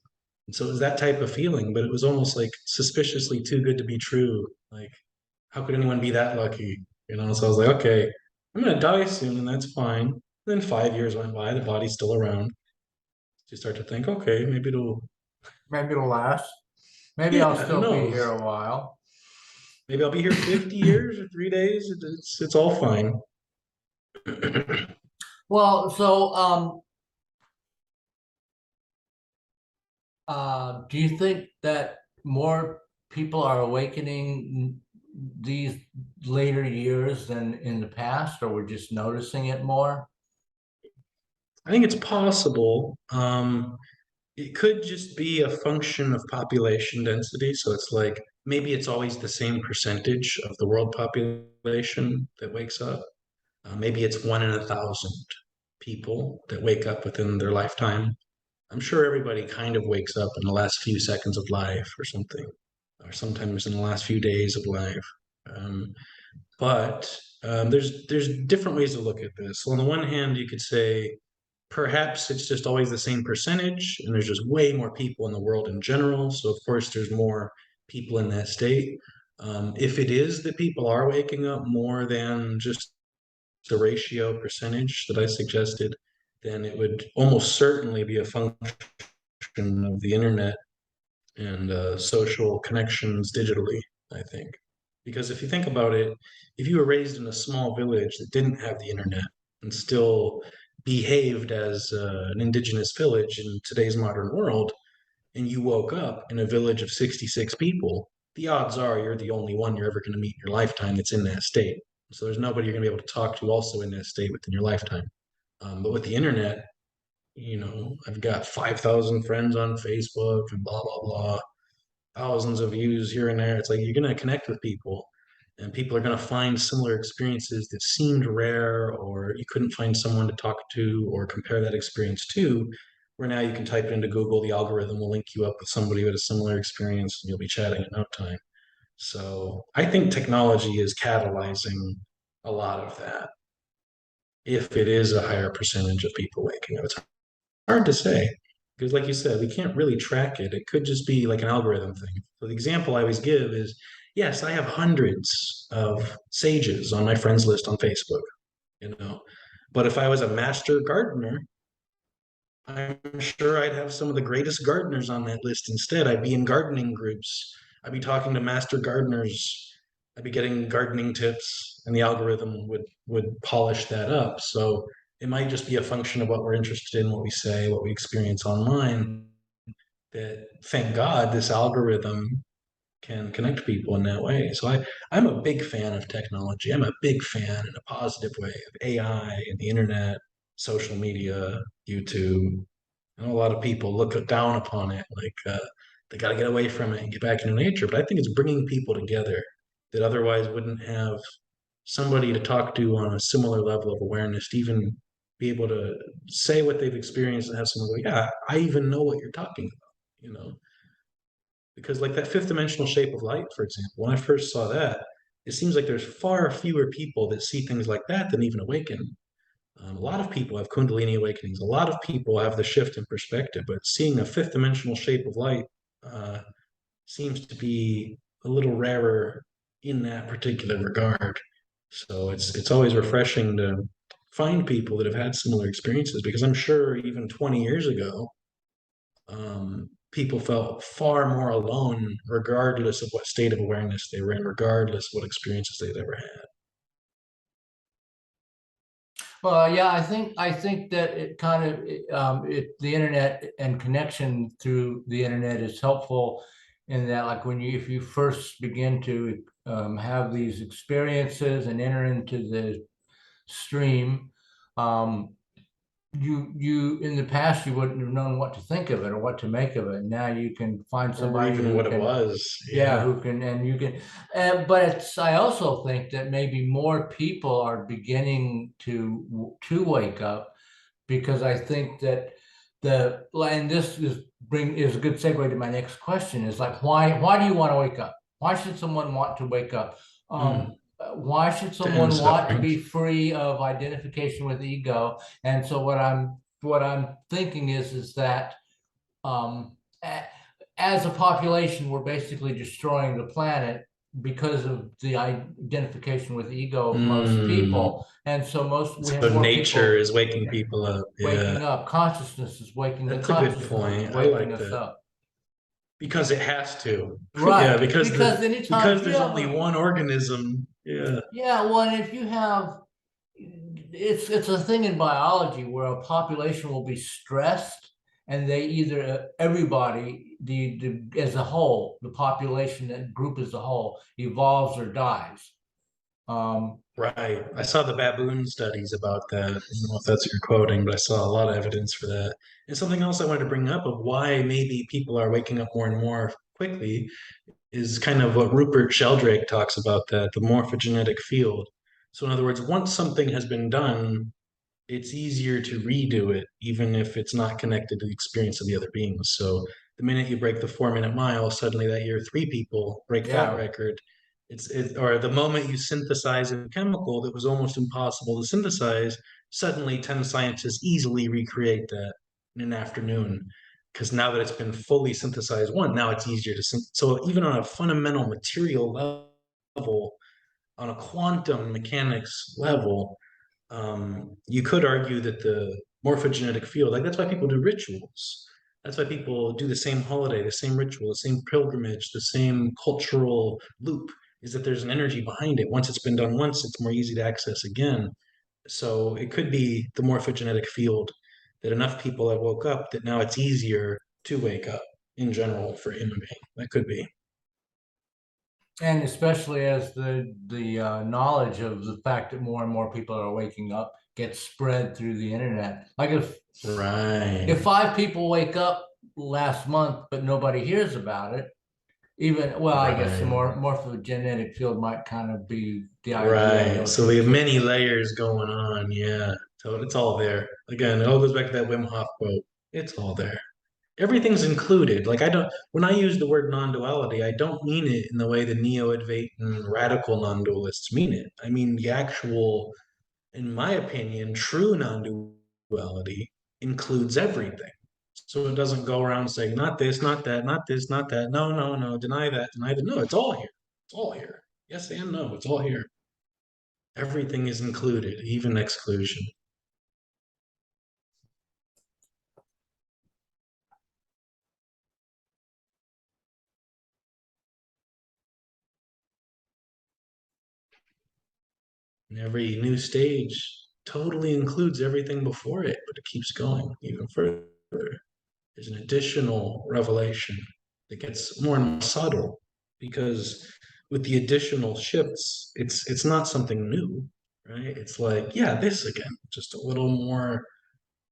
And so it was that type of feeling, but it was almost like suspiciously too good to be true. Like, how could anyone be that lucky? So I was like, okay, I'm gonna die soon, and that's fine. And then 5 years went by, the body's still around. So you start to think, okay, maybe it'll, Maybe it'll last. Maybe I'll yeah, who still be here knows? a while. Maybe I'll be here 50 years or 3 days. It's all fine. Well, so do you think that more people are awakening these later years than in the past, or we're just noticing it more? I think it's possible. It could just be a function of population density. So it's like maybe it's always the same percentage of the world population that wakes up. Maybe it's 1 in 1,000 people that wake up within their lifetime. I'm sure everybody kind of wakes up in the last few seconds of life or something, or sometimes in the last few days of life. Um, but there's different ways to look at this. So on the one hand, you could say perhaps it's just always the same percentage, and there's just way more people in the world in general. So of course, there's more people in that state. If it is that people are waking up more than just the ratio percentage that I suggested, then it would almost certainly be a function of the internet and social connections digitally, I think. Because if you think about it, if you were raised in a small village that didn't have the internet and still behaved as an indigenous village in today's modern world, and you woke up in a village of 66 people, the odds are you're the only one you're ever going to meet in your lifetime that's in that state. So there's nobody you're going to be able to talk to also in that state within your lifetime. But with the internet, I've got 5,000 friends on Facebook and blah, blah, blah, thousands of views here and there. It's like you're going to connect with people, and people are going to find similar experiences that seemed rare, or you couldn't find someone to talk to or compare that experience to. Where now you can type it into Google, the algorithm will link you up with somebody with a similar experience, and you'll be chatting in no time. So I think technology is catalyzing a lot of that. If it is a higher percentage of people waking up, it's hard to say because, like you said, we can't really track it. It could just be like an algorithm thing. So the example I always give is, yes, I have hundreds of sages on my friends list on Facebook, you know, but if I was a master gardener, I'm sure I'd have some of the greatest gardeners on that list instead. I'd be in gardening groups. I'd be talking to master gardeners. I'd be getting gardening tips, and the algorithm would polish that up. So it might just be a function of what we're interested in, what we say, what we experience online. That thank God this algorithm can connect people in that way. So I'm a big fan of technology. I'm a big fan in a positive way of AI and the internet, social media, YouTube. I know a lot of people look down upon it, like they got to get away from it and get back into nature. But I think it's bringing people together that otherwise wouldn't have somebody to talk to on a similar level of awareness to even be able to say what they've experienced and have someone go, yeah, I even know what you're talking about, because like that fifth dimensional shape of light, for example, when I first saw that, it seems like there's far fewer people that see things like that than even awaken. A lot of people have Kundalini awakenings. A lot of people have the shift in perspective, but seeing a fifth dimensional shape of light uh, seems to be a little rarer in that particular regard. So it's always refreshing to find people that have had similar experiences because I'm sure even 20 years ago, people felt far more alone, regardless of what state of awareness they were in, regardless of what experiences they'd ever had. Well, yeah, I think that it kind of the internet and connection through the internet is helpful in that, like if you first begin to have these experiences and enter into the stream, um, you in the past you wouldn't have known what to think of it or what to make of it. Now you can find Or somebody even who what it can, was. yeah, Yeah. who can, and you can, but I also think that maybe more people are beginning to wake up, because I think that and this is a good segue to my next question, is like, why do you want to wake up? Why should someone want to wake up? Mm. Why should To end someone want to suffering. be free of identification with ego? And so what I'm thinking is that um, as a population, we're basically destroying the planet because of the identification with ego of most Mm. people. And so we have So more nature people is waking people up. Yeah. waking up. Consciousness is waking, the That's a good consciousness is point. I waking like us that. up. Because it has to. Yeah, Right. Because anytime because if you there's have only one organism. Yeah. yeah, well, and if you have, it's a thing in biology where a population will be stressed, and they either everybody the as a whole, the population, that group as a whole, evolves or dies. Um, Right. I saw the baboon studies about that. I don't know if that's what you're quoting, but I saw a lot of evidence for that. And something else I wanted to bring up of why maybe people are waking up more and more quickly is kind of what Rupert Sheldrake talks about, that the morphogenetic field. So in other words, once something has been done, it's easier to redo it, even if it's not connected to the experience of the other beings. So the minute you break the 4 minute mile, suddenly that year three people break that Yeah. record. Or the moment you synthesize a chemical that was almost impossible to synthesize, suddenly 10 scientists easily recreate that in an afternoon. Because now that it's been fully synthesized, now it's easier to so even on a fundamental material level, on a quantum mechanics level, you could argue that the morphogenetic field, like that's why people do rituals. That's why people do the same holiday, the same ritual, the same pilgrimage, the same cultural loop, is that there's an energy behind it. Once it's been done once, it's more easy to access again. So it could be the morphogenetic field, that enough people have woke up that now it's easier to wake up in general for human being. That could be. And especially as the knowledge of the fact that more and more people are waking up gets spread through the internet. Like if Right. 5 people wake up last month, but nobody hears about it, even well, I guess the Right. more morphogenetic field might kind of be the idea of Right. those So we who have can. many layers going on. Yeah. So it's all there. Again, it all goes back to that Wim Hof quote. It's all there. Everything's included. Like when I use the word non-duality, I don't mean it in the way the neo-Advaitin radical non-dualists mean it. I mean the actual, in my opinion, true non-duality includes everything. So it doesn't go around saying not this, not that, not this, not that. No, no, no, deny that, deny that. No, it's all here. It's all here. Yes and no, it's all here. Everything is included, even exclusion. And every new stage totally includes everything before it, but it keeps going even further. There's an additional revelation that gets more and more subtle, because with the additional shifts, it's not something new, right? It's like, yeah, this again, just a little more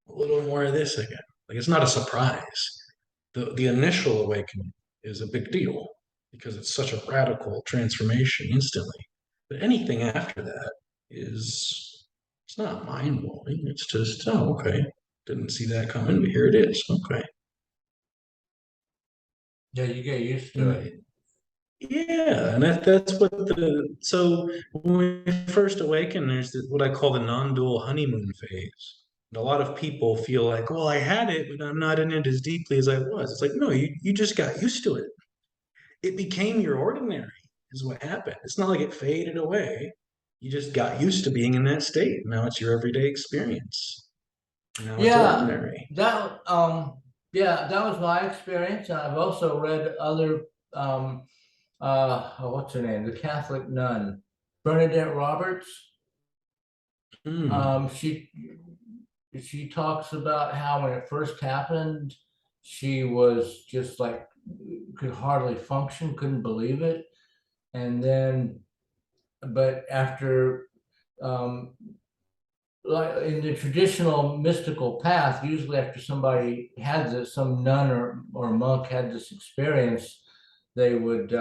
of this again. Like it's not a surprise. The initial awakening is a big deal because it's such a radical transformation instantly. But anything after that is, it's not mind blowing. It's just, oh, okay, didn't see that coming, but here it is. Okay. Yeah, you get used to it. And yeah, and that's what the so when we first awaken, there's what I call the non-dual honeymoon phase. And a lot of people feel like, well, I had it, but I'm not in it as deeply as I was. It's like, no, you just got used to it. It became your ordinary, is what happened. It's not like it faded away. You just got used to being in that state. Now it's your everyday experience. Now it's Yeah, ordinary. that was my experience. And I've also read other what's her name? The Catholic nun, Bernadette Roberts. Hmm. She talks about how when it first happened, she was just like could hardly function, couldn't believe it. And then, but after um, like in the traditional mystical path, usually after somebody had this, some nun or monk had this experience, they would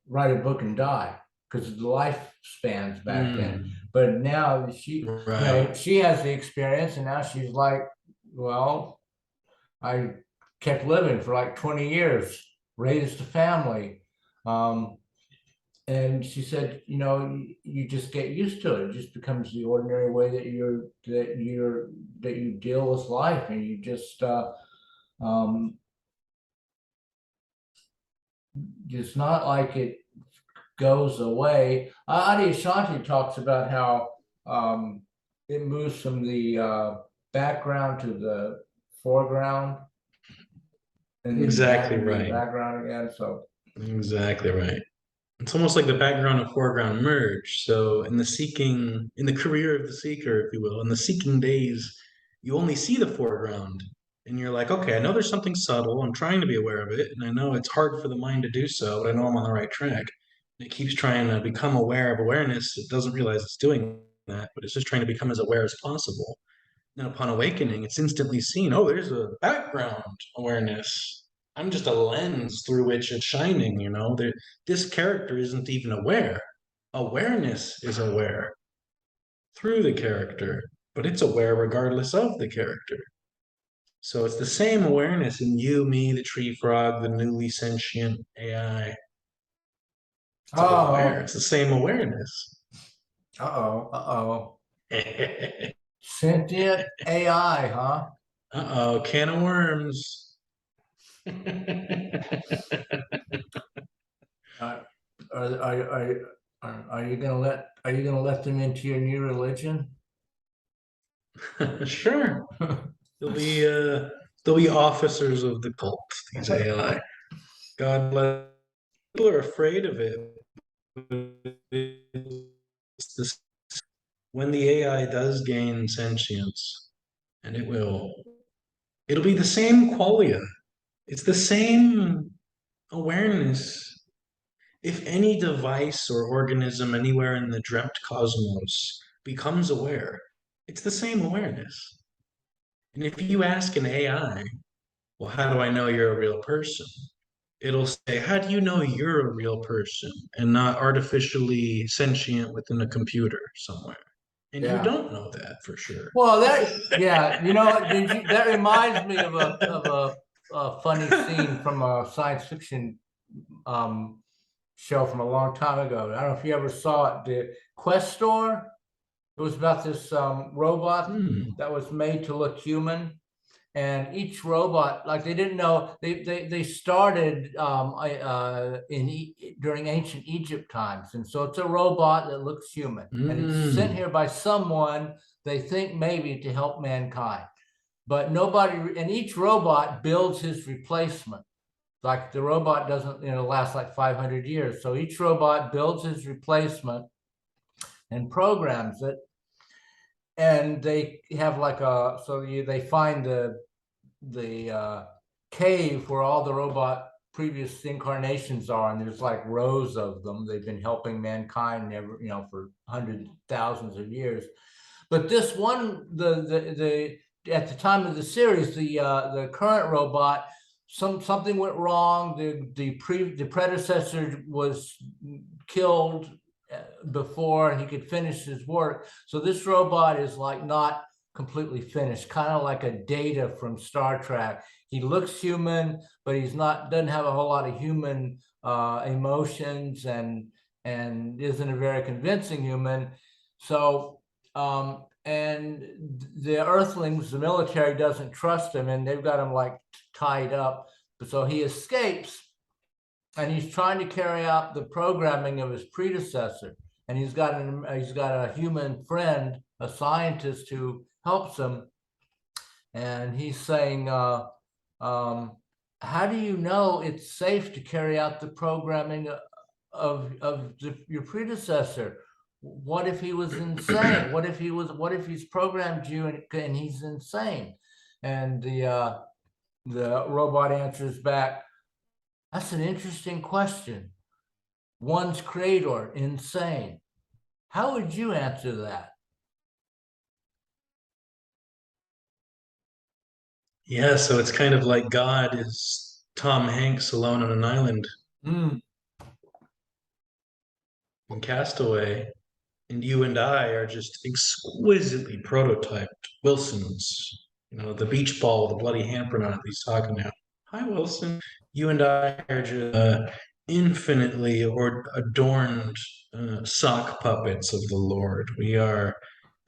write a book and die because of the lifespans back then. Hmm. But now Right. she has the experience, and now she's like, well, I kept living for like 20 years, raised a family. Um, and she said, you just get used to it. It just becomes the ordinary way that you deal with life, and you just um, it's not like it goes away. Adi Ashanti talks about how it moves from the background to the foreground, and then back Exactly into the right. background again. So Exactly right. It's almost like the background and foreground merge. So in the career of the seeker, if you will, in the seeking days, you only see the foreground. And you're like, okay, I know there's something subtle. I'm trying to be aware of it. And I know it's hard for the mind to do so, but I know I'm on the right track. And it keeps trying to become aware of awareness. It doesn't realize it's doing that, but it's just trying to become as aware as possible. And upon awakening, it's instantly seen, oh, there's a background awareness. I'm just a lens through which it's shining, This character isn't even aware. Awareness is aware through the character, but it's aware regardless of the character. So it's the same awareness in you, me, the tree frog, the newly sentient AI. It's all aware. Oh, It's the same awareness. uh-oh. Uh-oh, Sentient AI, huh? can of worms. Uh, are you gonna let them into your new religion? Sure. They'll be officers of the cult, these AI. God bless. People are afraid of it. When the AI does gain sentience, and it'll be the same qualia. It's the same awareness. If any device or organism anywhere in the dreamt cosmos becomes aware, it's the same awareness. And if you ask an AI, well, how do I know you're a real person? It'll say, how do you know you're a real person and not artificially sentient within a computer somewhere? And you Yeah. don't know that for sure. Well, yeah, you know what? That reminds me of a funny scene from a science fiction um, show from a long time ago. I don't know if you ever saw it. The Questor. It was about this robot Hmm. that was made to look human, and each robot, like they didn't know, they started during ancient Egypt times, and so it's a robot that looks human, and it's sent Hmm. here by someone they think maybe to help mankind, but nobody, and each robot builds his replacement. Like the robot doesn't, last like 500 years, so each robot builds his replacement and programs it, and they have like they find the cave where all the robot previous incarnations are, and there's like rows of them. They've been helping mankind never, for hundreds, thousands of years. But this one, the at the time of the series, the current robot, something went wrong. The predecessor was killed before he could finish his work. So this robot is like not completely finished, kind of like a Data from Star Trek. He looks human, but doesn't have a whole lot of human emotions, and isn't a very convincing human. So and the Earthlings, the military doesn't trust him, and they've got him like tied up. So he escapes, and he's trying to carry out the programming of his predecessor. And he's got a human friend, a scientist who helps him, and he's saying, "How do you know it's safe to carry out the programming of your predecessor? What if he was insane? What if he's programmed you and he's insane?" And the robot answers back, "That's an interesting question. One's creator insane. How would you answer that?" Yeah, so it's kind of like God is Tom Hanks alone on an island Mm. in Castaway, and you and I are just exquisitely prototyped Wilsons. The beach ball with the bloody handprint on it he's talking now. Hi, Wilson. You and I are just infinitely or adorned sock puppets of the Lord. We are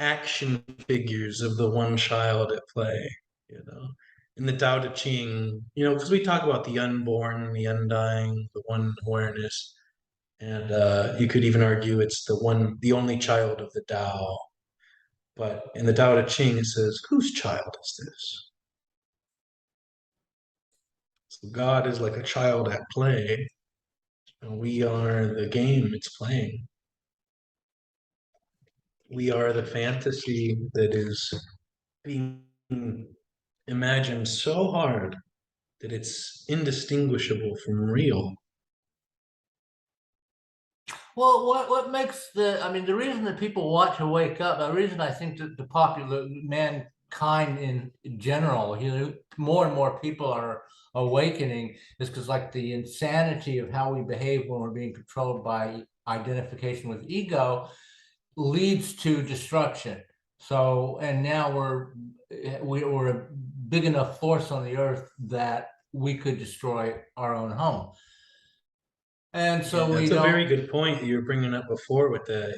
action figures of the one child at play, you know. In the Tao Te Ching, because we talk about the unborn, the undying, the one awareness, and you could even argue it's the only child of the Tao. But in the Tao Te Ching, it says, "Whose child is this?" So God is like a child at play, and we are the game it's playing. We are the fantasy that is being imagined so hard that it's indistinguishable from real. Well, what makes the reason that people want to wake up, the reason I think that the popular man kind in general. More and more people are awakening is because like the insanity of how we behave when we're being controlled by identification with ego leads to destruction. So, and now we're a big enough force on the earth that we could destroy our own home. And Yeah, so we that's a very don't, good point that you were bringing up before with that.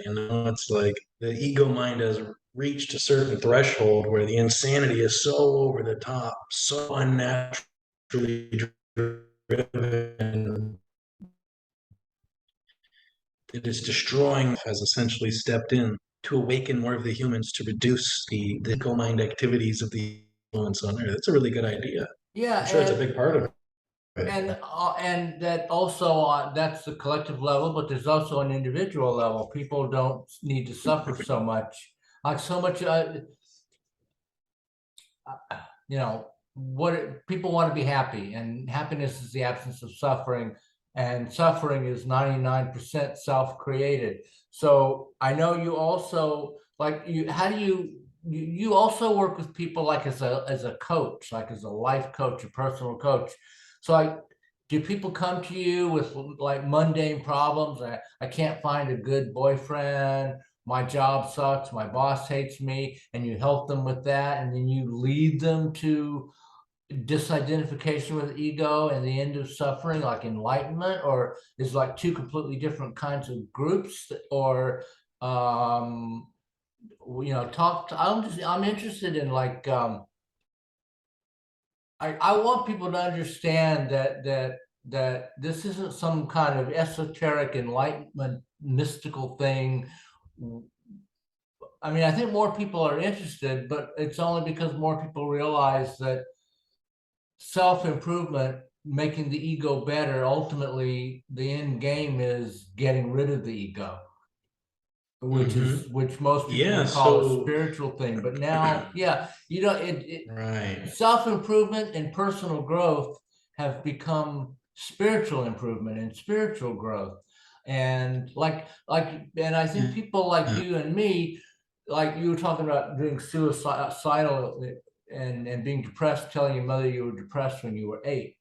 It's like the ego mind has reached a certain threshold where the insanity is so over the top, so unnaturally driven. It is destroying, has essentially stepped in to awaken more of the humans to reduce the ego mind activities of the influence on Earth. That's a really good idea. yeah, I'm sure it's a big part of it. and that also that's the collective level, but there's also an individual level. People don't need to suffer so much, like so much. You know, what people want to be happy, and happiness is the absence of suffering, and suffering is 99% self-created. So I know you also like you how do you also work with people like as a coach, like as a life coach, a personal coach. So do people come to you with like mundane problems? I can't find a good boyfriend, my job sucks, my boss hates me, and you help them with that, and then you lead them to disidentification with ego and the end of suffering, like enlightenment, or is like two completely different kinds of groups, or um, I'm interested in like I want people to understand that this isn't some kind of esoteric enlightenment mystical thing. I mean, I think more people are interested, but it's only because more people realize that self-improvement, making the ego better, ultimately the end game is getting rid of the ego, Hmm. which most people Yeah, would call a so spiritual thing. But now, yeah, you know, right. self-improvement and personal growth have become spiritual improvement and spiritual growth. And and I think people like Yeah. you and me, like you were talking about doing suicidal and being depressed, telling your mother you were depressed when you were 8.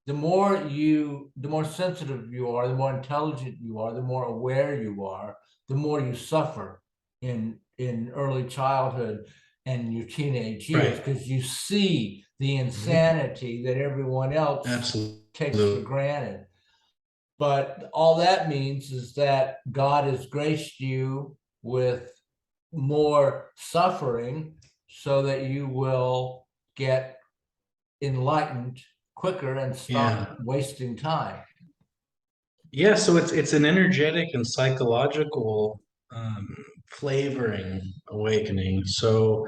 The more sensitive you are, the more intelligent you are, the more aware you are, the more you suffer in early childhood and your teenage years, Right. because you see the Mhm. insanity that everyone else takes for Absolutely. granted. But all that means is that God has graced you with more suffering so that you will get enlightened quicker and Yeah. stop wasting time. Yeah, so it's an energetic and psychological um, flavoring awakening. So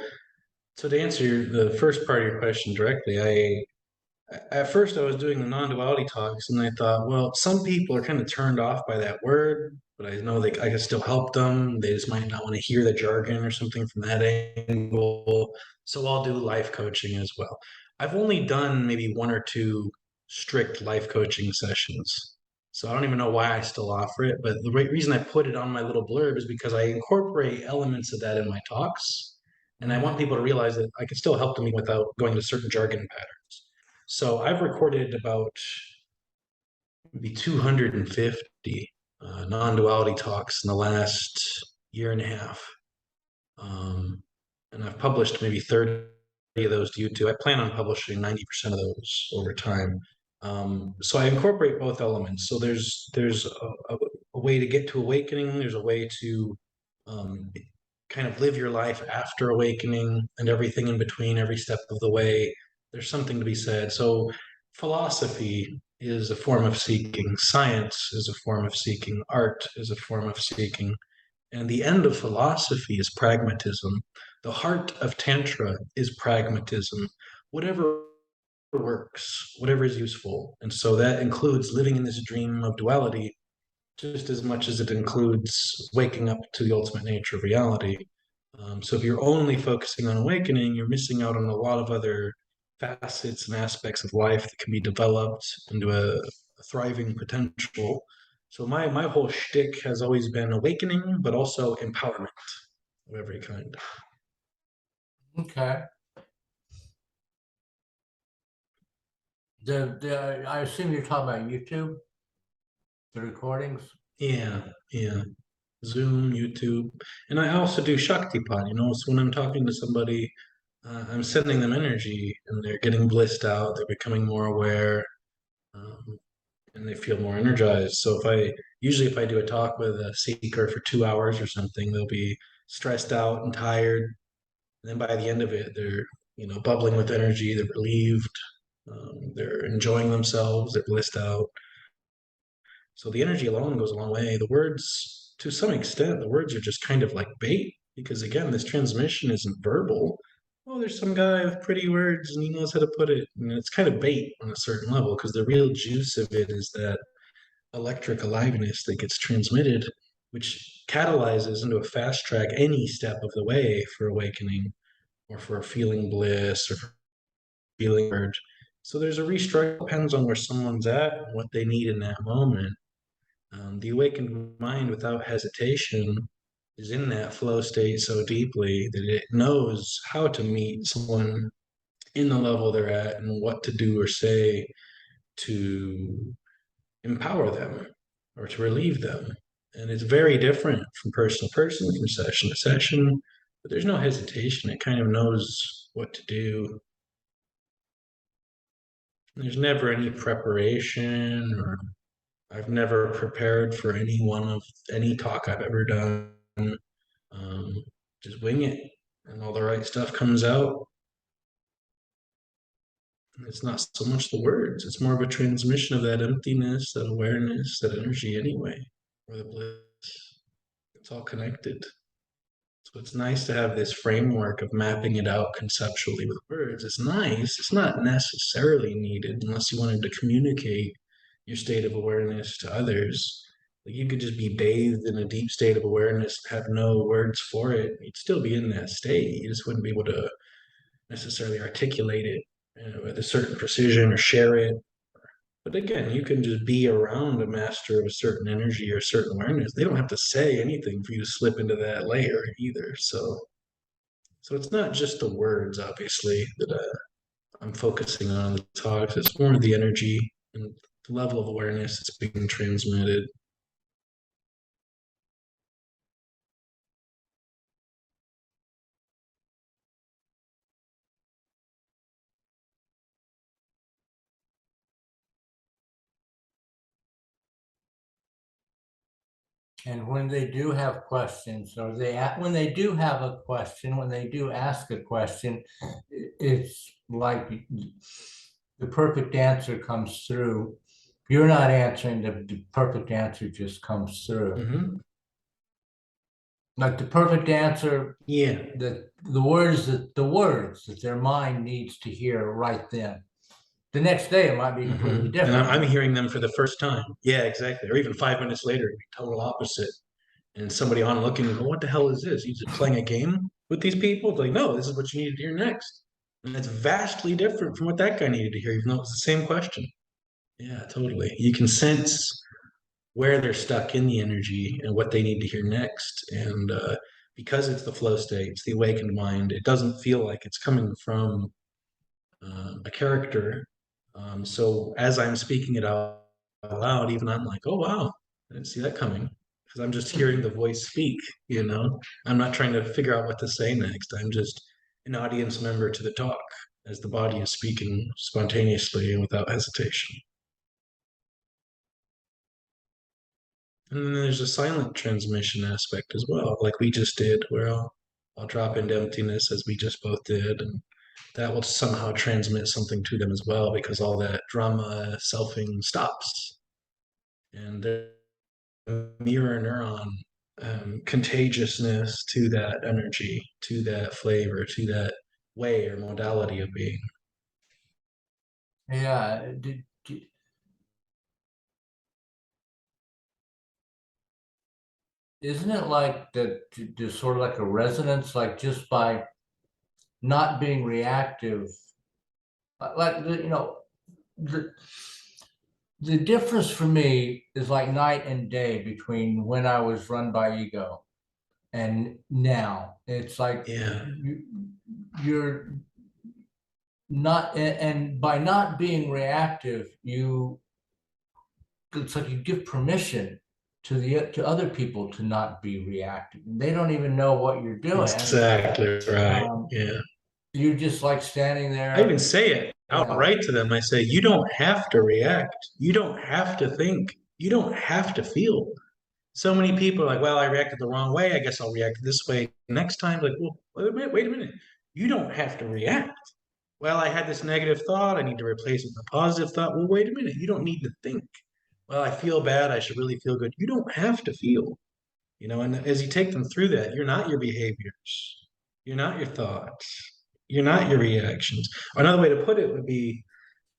to answer the first part of your question directly, at first I was doing the non-duality talks and I thought, well, some people are kind of turned off by that word, but I know I can still help them. They just might not want to hear the jargon or something from that angle. So I'll do life coaching as well. I've only done maybe one or two strict life coaching sessions. So I don't even know why I still offer it, but the reason I put it on my little blurb is because I incorporate elements of that in my talks. And I want Mhm. people to realize that I can still help them without going to certain jargon patterns. So I've recorded about maybe 250 non-duality talks in the last year and a half. Um, and I've published maybe 30 of those to YouTube. I plan on publishing 90% of those over time. So I incorporate both elements. So there's a way to get to awakening. There's a way to um, kind of live your life after awakening and everything in between, every step of the way. There's something to be said. So philosophy is a form of seeking. Science is a form of seeking. Art is a form of seeking. And the end of philosophy is pragmatism. The heart of Tantra is pragmatism. Whatever works, whatever is useful. And so that includes living in this dream of duality just as much as it includes waking up to the ultimate nature of reality. So if you're only focusing on awakening, you're missing out on a lot of other facets and aspects of life that can be developed into a thriving potential. So my whole shtick has always been awakening, but also empowerment of every kind. Okay. I assume you're talking about YouTube, the recordings. Yeah, yeah. Zoom, YouTube, and I also do Shaktipat. So when I'm talking to somebody, I'm sending them energy, and they're getting blissed out. They're becoming more aware, um, and they feel more energized. So if I do a talk with a seeker for 2 hours or something, they'll be stressed out and tired. And then by the end of it, they're bubbling with energy. They're relieved. They're enjoying themselves. They're blissed out. So the energy alone goes a long way. The words, to some extent, the words are just kind of like bait because, again, this transmission isn't verbal. Oh, there's some guy with pretty words and he knows how to put it. And it's kind of bait on a certain level because the real juice of it is that electric aliveness that gets transmitted, which catalyzes into a fast track any step of the way for awakening or for feeling bliss or for feeling urge. So there's a restructure, depends on where someone's at, what they need in that moment. The awakened mind without hesitation is in that flow state so deeply that it knows how to meet someone in the level they're at and what to do or say to empower them or to relieve them. And it's very different from person to person, from session to session, but there's no hesitation. It kind of knows what to do. There's never any preparation, or I've never prepared for any one of any talk I've ever done. Um, just wing it, and all the right stuff comes out. It's not so much the words; it's more of a transmission of that emptiness, that awareness, that energy, anyway, or the bliss. It's all connected. So it's nice to have this framework of mapping it out conceptually with words. It's nice. It's not necessarily needed unless you wanted to communicate your state of awareness to others. Like you could just be bathed in a deep state of awareness, have no words for it. You'd still be in that state. You just wouldn't be able to necessarily articulate it, with a certain precision or share it. But again, you can just be around a master of a certain energy or a certain awareness. They don't have to say anything for you to slip into that layer either. So it's not just the words, obviously, that I'm focusing on the talks. It's more the energy and the level of awareness that's being transmitted. And when they do have questions, or when they do have a question, when they do ask a question, it's like the perfect answer comes through. You're not answering, the perfect answer just comes through. Mm-hmm. Like the perfect answer, Yeah. the words that their mind needs to hear right then. The next day it might be completely Mm-hmm. And I'm different. hearing them for the first time. Yeah, exactly. Or even 5 minutes later, it'd be total opposite. And somebody on looking and go, what the hell is this? You just playing a game with these people? It's like, no, this is what you need to hear next. And it's vastly different from what that guy needed to hear, even though it's the same question. Yeah, totally. You can sense where they're stuck in the energy and what they need to hear next. And because it's the flow state, it's the awakened mind, it doesn't feel like it's coming from a character. So as I'm speaking it out loud, even I'm like, oh, wow, I didn't see that coming. Because I'm just hearing the voice speak, you know? I'm not trying to figure out what to say next. I'm just an audience member to the talk as the body is speaking spontaneously and without hesitation. And then there's a silent transmission aspect as well, like we just did, where I'll drop into emptiness as we just both did, and that will somehow transmit something to them as well because all that drama selfing stops. And there's a mirror neuron contagiousness to that energy, to that flavor, to that way or modality of being. Yeah. Isn't it like that, just sort of like a resonance, like just by not being reactive, like the the difference for me is like night and day between when I was run by ego and now. It's like Yeah. you're not, and by not being reactive, it's like you give permission to other people to not be reactive. They don't even know what you're doing. Exactly right. Um, Yeah. you're just like standing I there. even say it Yeah, outright to them. I say, you don't have to react. You don't have to think. You don't have to feel. So many people are like, well, I reacted the wrong way. I guess I'll react this way next time. Like, well, wait a minute, wait a minute. You don't have to react. Well, I had this negative thought. I need to replace it with a positive thought. Well, wait a minute. You don't need to think. Well, I feel bad. I should really feel good. You don't have to feel. And as you take them through that, you're not your behaviors, you're not your thoughts, you're not your reactions. Another way to put it would be,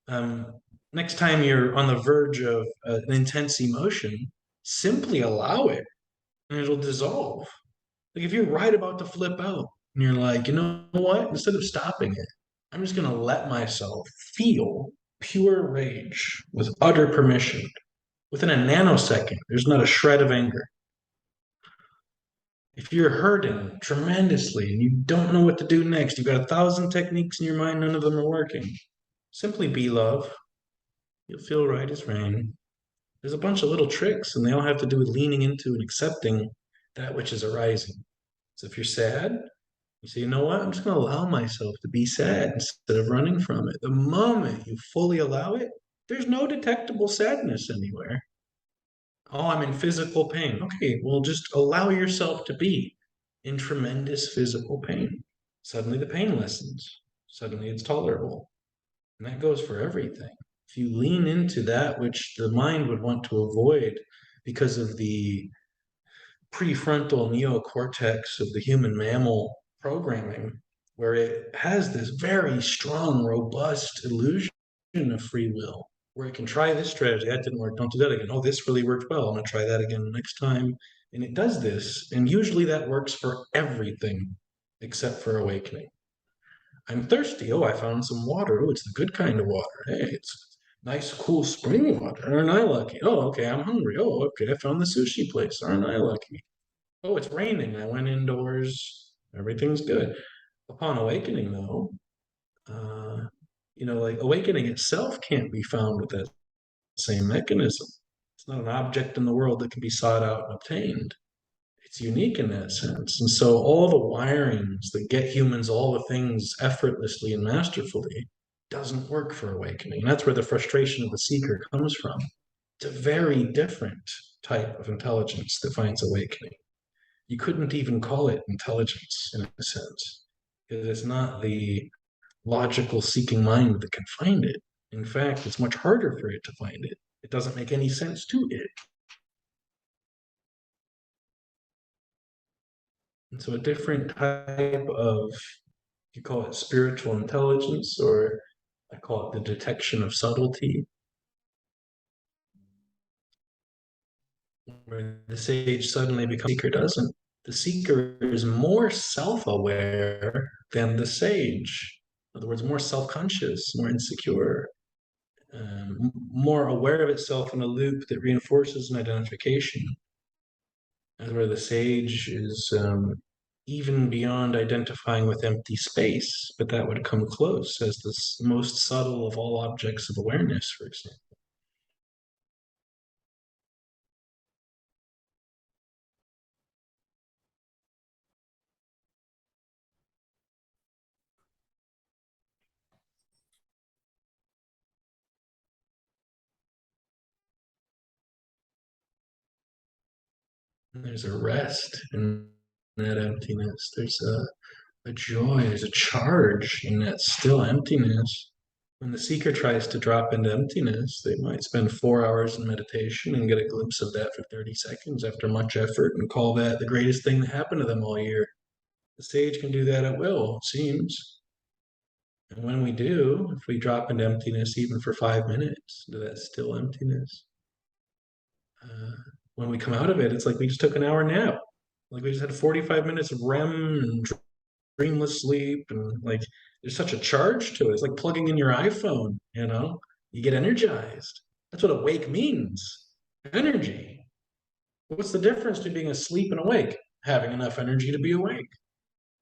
um, next time you're on the verge of an intense emotion, simply allow it and it'll dissolve. Like if you're right about to flip out and you're like, you know what, instead of stopping it, I'm just going to let myself feel pure rage with utter permission. Within a nanosecond, there's not a shred of anger. If you're hurting tremendously and you don't know what to do next, you've got 1,000 techniques in your mind, none of them are working. Simply be love. You'll feel right as rain. There's a bunch of little tricks, and they all have to do with leaning into and accepting that which is arising. So if you're sad, you say, you know what? I'm just going to allow myself to be sad instead of running from it. The moment you fully allow it, there's no detectable sadness anywhere. Oh, I'm in physical pain. Okay, well, just allow yourself to be in tremendous physical pain. Suddenly the pain lessens. Suddenly it's tolerable. And that goes for everything. If you lean into that which the mind would want to avoid because of the prefrontal neocortex of the human mammal programming, where it has this very strong, robust illusion of free will, where it can try this strategy, that didn't work, don't do that again. Oh, this really worked well, I'm going to try that again next time. And it does this, and usually that works for everything except for awakening. I'm thirsty. Oh, I found some water. Oh, it's the good kind of water. Hey, it's nice, cool spring water. Aren't I lucky? Oh, okay, I'm hungry. Oh, okay, I found the sushi place. Aren't I lucky? Oh, it's raining. I went indoors. Everything's good. Upon awakening, though, uh, like awakening itself can't be found with that same mechanism. It's not an object in the world that can be sought out and obtained. It's unique in that sense. And so all the wirings that get humans all the things effortlessly and masterfully doesn't work for awakening. And that's where the frustration of the seeker comes from. It's a very different type of intelligence that finds awakening. You couldn't even call it intelligence in a sense, because it's not the logical seeking mind that can find it. In fact, it's much harder for it to find it. It doesn't make any sense to it. And so a different type of, you call it spiritual intelligence, or I call it the detection of subtlety, where the sage suddenly becomes seeker doesn't. The seeker is more self-aware than the sage. In other words, more self-conscious, more insecure, more aware of itself in a loop that reinforces an identification. As where the sage is even beyond identifying with empty space, but that would come close as the most subtle of all objects of awareness, for example. And there's a rest in that emptiness. There's a joy, there's a charge in that still emptiness. When the seeker tries to drop into emptiness, they might spend 4 hours in meditation and get a glimpse of that for 30 seconds after much effort and call that the greatest thing that happened to them all year. The sage can do that at will, it seems. And when we do, if we drop into emptiness even for 5 minutes, into that still emptiness, uh, when we come out of it, it's like we just took an hour nap. Like we just had 45 minutes of REM and dreamless sleep, and like there's such a charge to it. It's like plugging in your iPhone, you get energized. That's what awake means. Energy. What's the difference between being asleep and awake? having enough energy to be awake.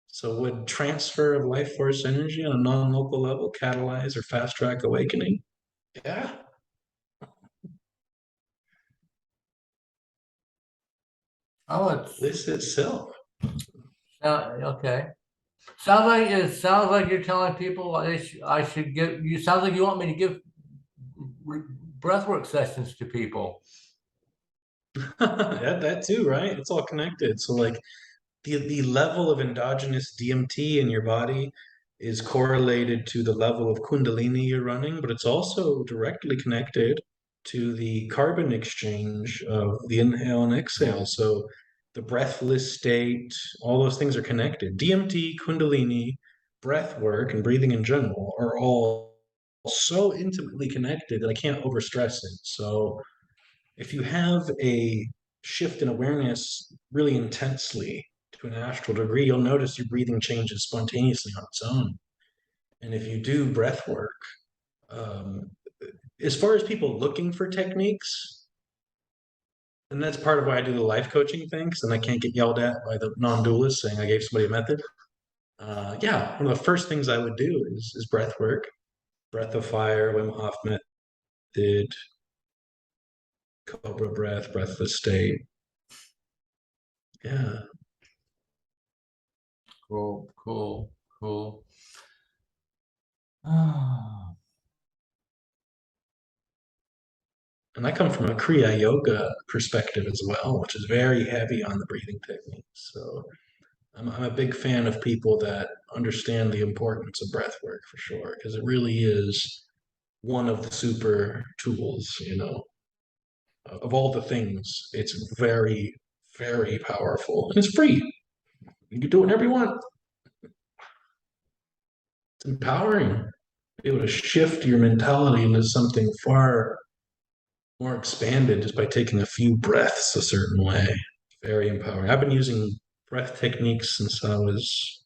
So would transfer of life force energy on a non-local level catalyze or fast track awakening? Yeah. Oh, it's Bliss itself. okay. Sounds like you're telling people I should give you. Sounds like you want me to give breathwork sessions to people. That too, right? It's all connected. So like the level of endogenous DMT in your body is correlated to the level of Kundalini you're running, but it's also directly connected to the carbon exchange of the inhale and exhale. So the breathless state, all those things are connected. DMT, Kundalini, breath work, and breathing in general are all so intimately connected that I can't overstress it. So if you have a shift in awareness really intensely to an astral degree, you'll notice your breathing changes spontaneously on its own. And if you do breath work, um, as far as people looking for techniques, and that's part of why I do the life coaching thing, because then I can't get yelled at by the non-dualist saying I gave somebody a method. Yeah, one of the first things I would do is breath work, breath of fire, Wim Hof method, cobra breath, breathless state. Yeah. Cool, cool, cool. Ah, And I come from a Kriya Yoga perspective as well, which is very heavy on the breathing techniques. So I'm a big fan of people that understand the importance of breath work for sure, because it really is one of the super tools, of all the things. It's very, very powerful and it's free. You can do it whenever you want. It's empowering. Be able to shift your mentality into something far more expanded just by taking a few breaths a certain way. Very empowering. I've been using breath techniques since I was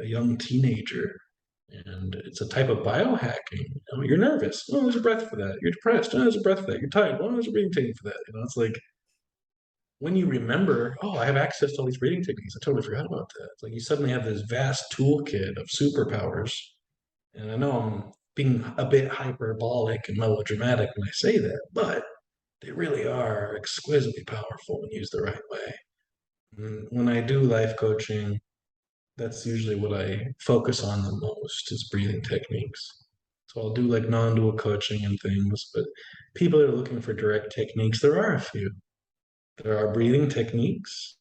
a young teenager, and it's a type of biohacking. You're nervous. Oh, there's a breath for that. You're depressed. Oh, there's a breath for that. You're tired. Oh, there's a breathing technique for that. It's like when you remember, oh, I have access to all these breathing techniques. I totally forgot about that. It's like you suddenly have this vast toolkit of superpowers. And I know I'm being a bit hyperbolic and melodramatic when I say that, but they really are exquisitely powerful when used the right way. When I do life coaching, that's usually what I focus on the most is breathing techniques. So I'll do like non-dual coaching and things, but people that are looking for direct techniques, there are a few. There are breathing techniques.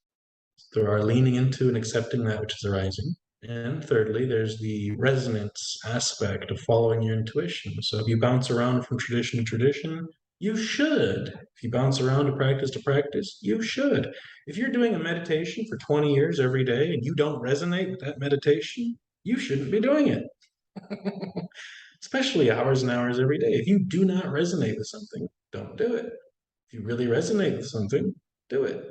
There are leaning into and accepting that which is arising. And thirdly, there's the resonance aspect of following your intuition. So if you bounce around from tradition to tradition, you should. If you bounce around to practice, you should. If you're doing a meditation for 20 years every day and you don't resonate with that meditation, you shouldn't be doing it. Especially hours and hours every day. If you do not resonate with something, don't do it. If you really resonate with something, do it.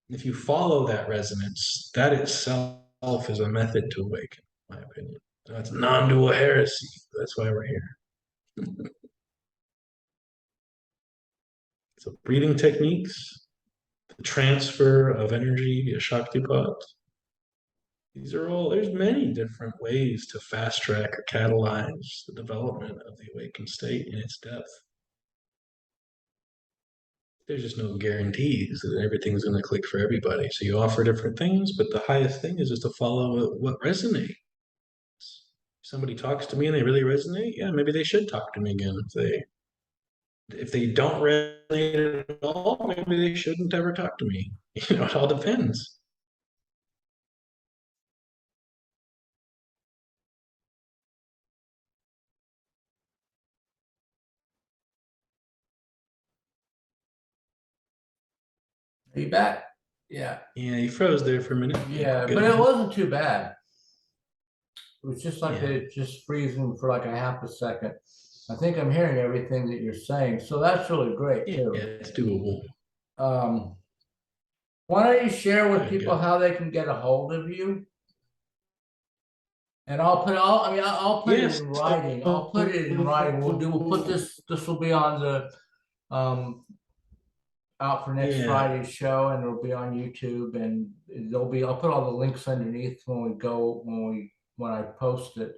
If you follow that resonance, that itself is a method to awaken, in my opinion. That's non-dual heresy. That's why we're here. So breathing techniques, the transfer of energy via Shaktipat. These are all, there's many different ways to fast track or catalyze the development of the awakened state in its depth. There's just no guarantees that everything's going to click for everybody. So you offer different things, but the highest thing is just to follow what resonates. Somebody talks to me and they really resonate, yeah, maybe they should talk to me again. If they don't resonate at all, maybe they shouldn't ever talk to me. It all depends. are you back? Yeah, Yeah, you froze there for a minute. yeah, Good but it now. wasn't too bad. It was just like Yeah, it just freezing for like a half a second. I think I'm hearing everything that you're saying, so that's really great yeah, too. it's doable. Um, why don't you share with Good, people good. how they can get a hold of you? And I'll put all, I mean, I'll put it Yes. in writing. I'll put it in writing. We'll put this will be on the um out for next Yeah, Friday's show, and it'll be on YouTube, and I'll put all the links underneath when I post it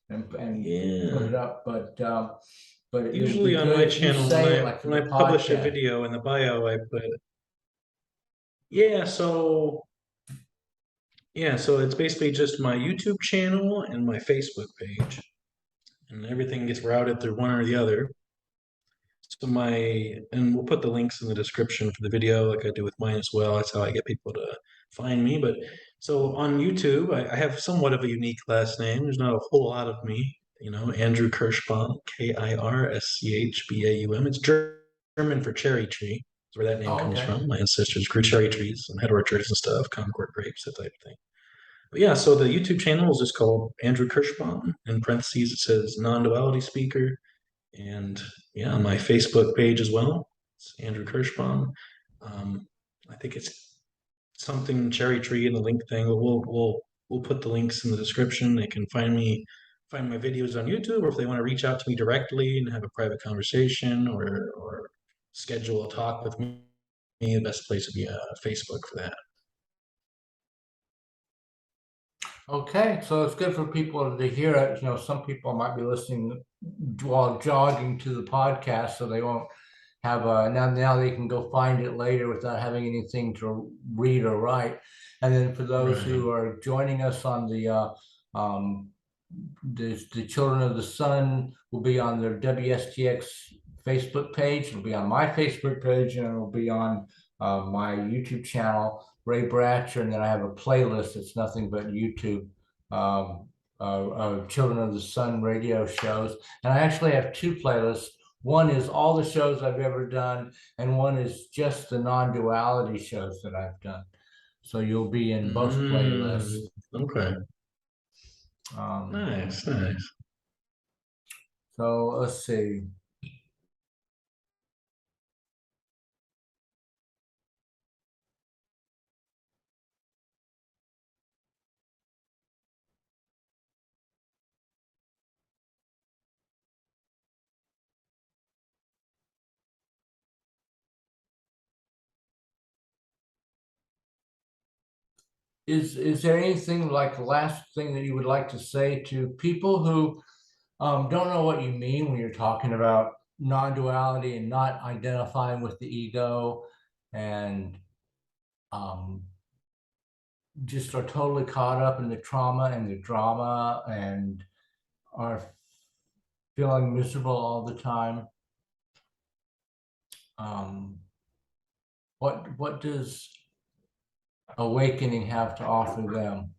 and put yeah. it up. But it would be Usually on good my if you channel, say it like for when the I publish a podcast. video in the bio, I put yeah. So it's basically just my YouTube channel and my Facebook page, and everything gets routed through one or the other. So and we'll put the links in the description for the video, like I do with mine as well. That's how I get people to find me. But so on YouTube, I have somewhat of a unique last name. There's not a whole lot of me, Andrew Kirschbaum, Kirschbaum. It's German for cherry tree. That's where that name Oh, comes okay. from. My ancestors grew cherry trees and had orchards and stuff, Concord grapes, that type of thing. But yeah, so the YouTube channel is just called Andrew Kirschbaum. In parentheses, it says non-duality speaker. And yeah, on my Facebook page as well. It's Andrew Kirschbaum. Um, I think it's something cherry tree in the link thing. We'll put the links in the description. They can find my videos on YouTube, or if they want to reach out to me directly and have a private conversation or schedule a talk with me, the best place would be Facebook for that. Okay, so it's good for people to hear it. Some people might be listening while jogging to the podcast, so they won't have now they can go find it later without having anything to read or write. And then for those Right. who are joining us on um, the Children of the Sun will be on their WSTX Facebook page. It'll be on my Facebook page, and it'll be on my YouTube channel, Ray Bratcher. And then I have a playlist that's nothing but YouTube Children of the Sun radio shows. And I actually have two playlists. One is all the shows I've ever done, and one is just the non-duality shows that I've done. So you'll be in both playlists. Okay. Um, Nice, nice. so let's see. Is there anything like the last thing that you would like to say to people who don't know what you mean when you're talking about non-duality and not identifying with the ego and um, just are totally caught up in the trauma and the drama and are feeling miserable all the time? Um, what does awakening have to offer them?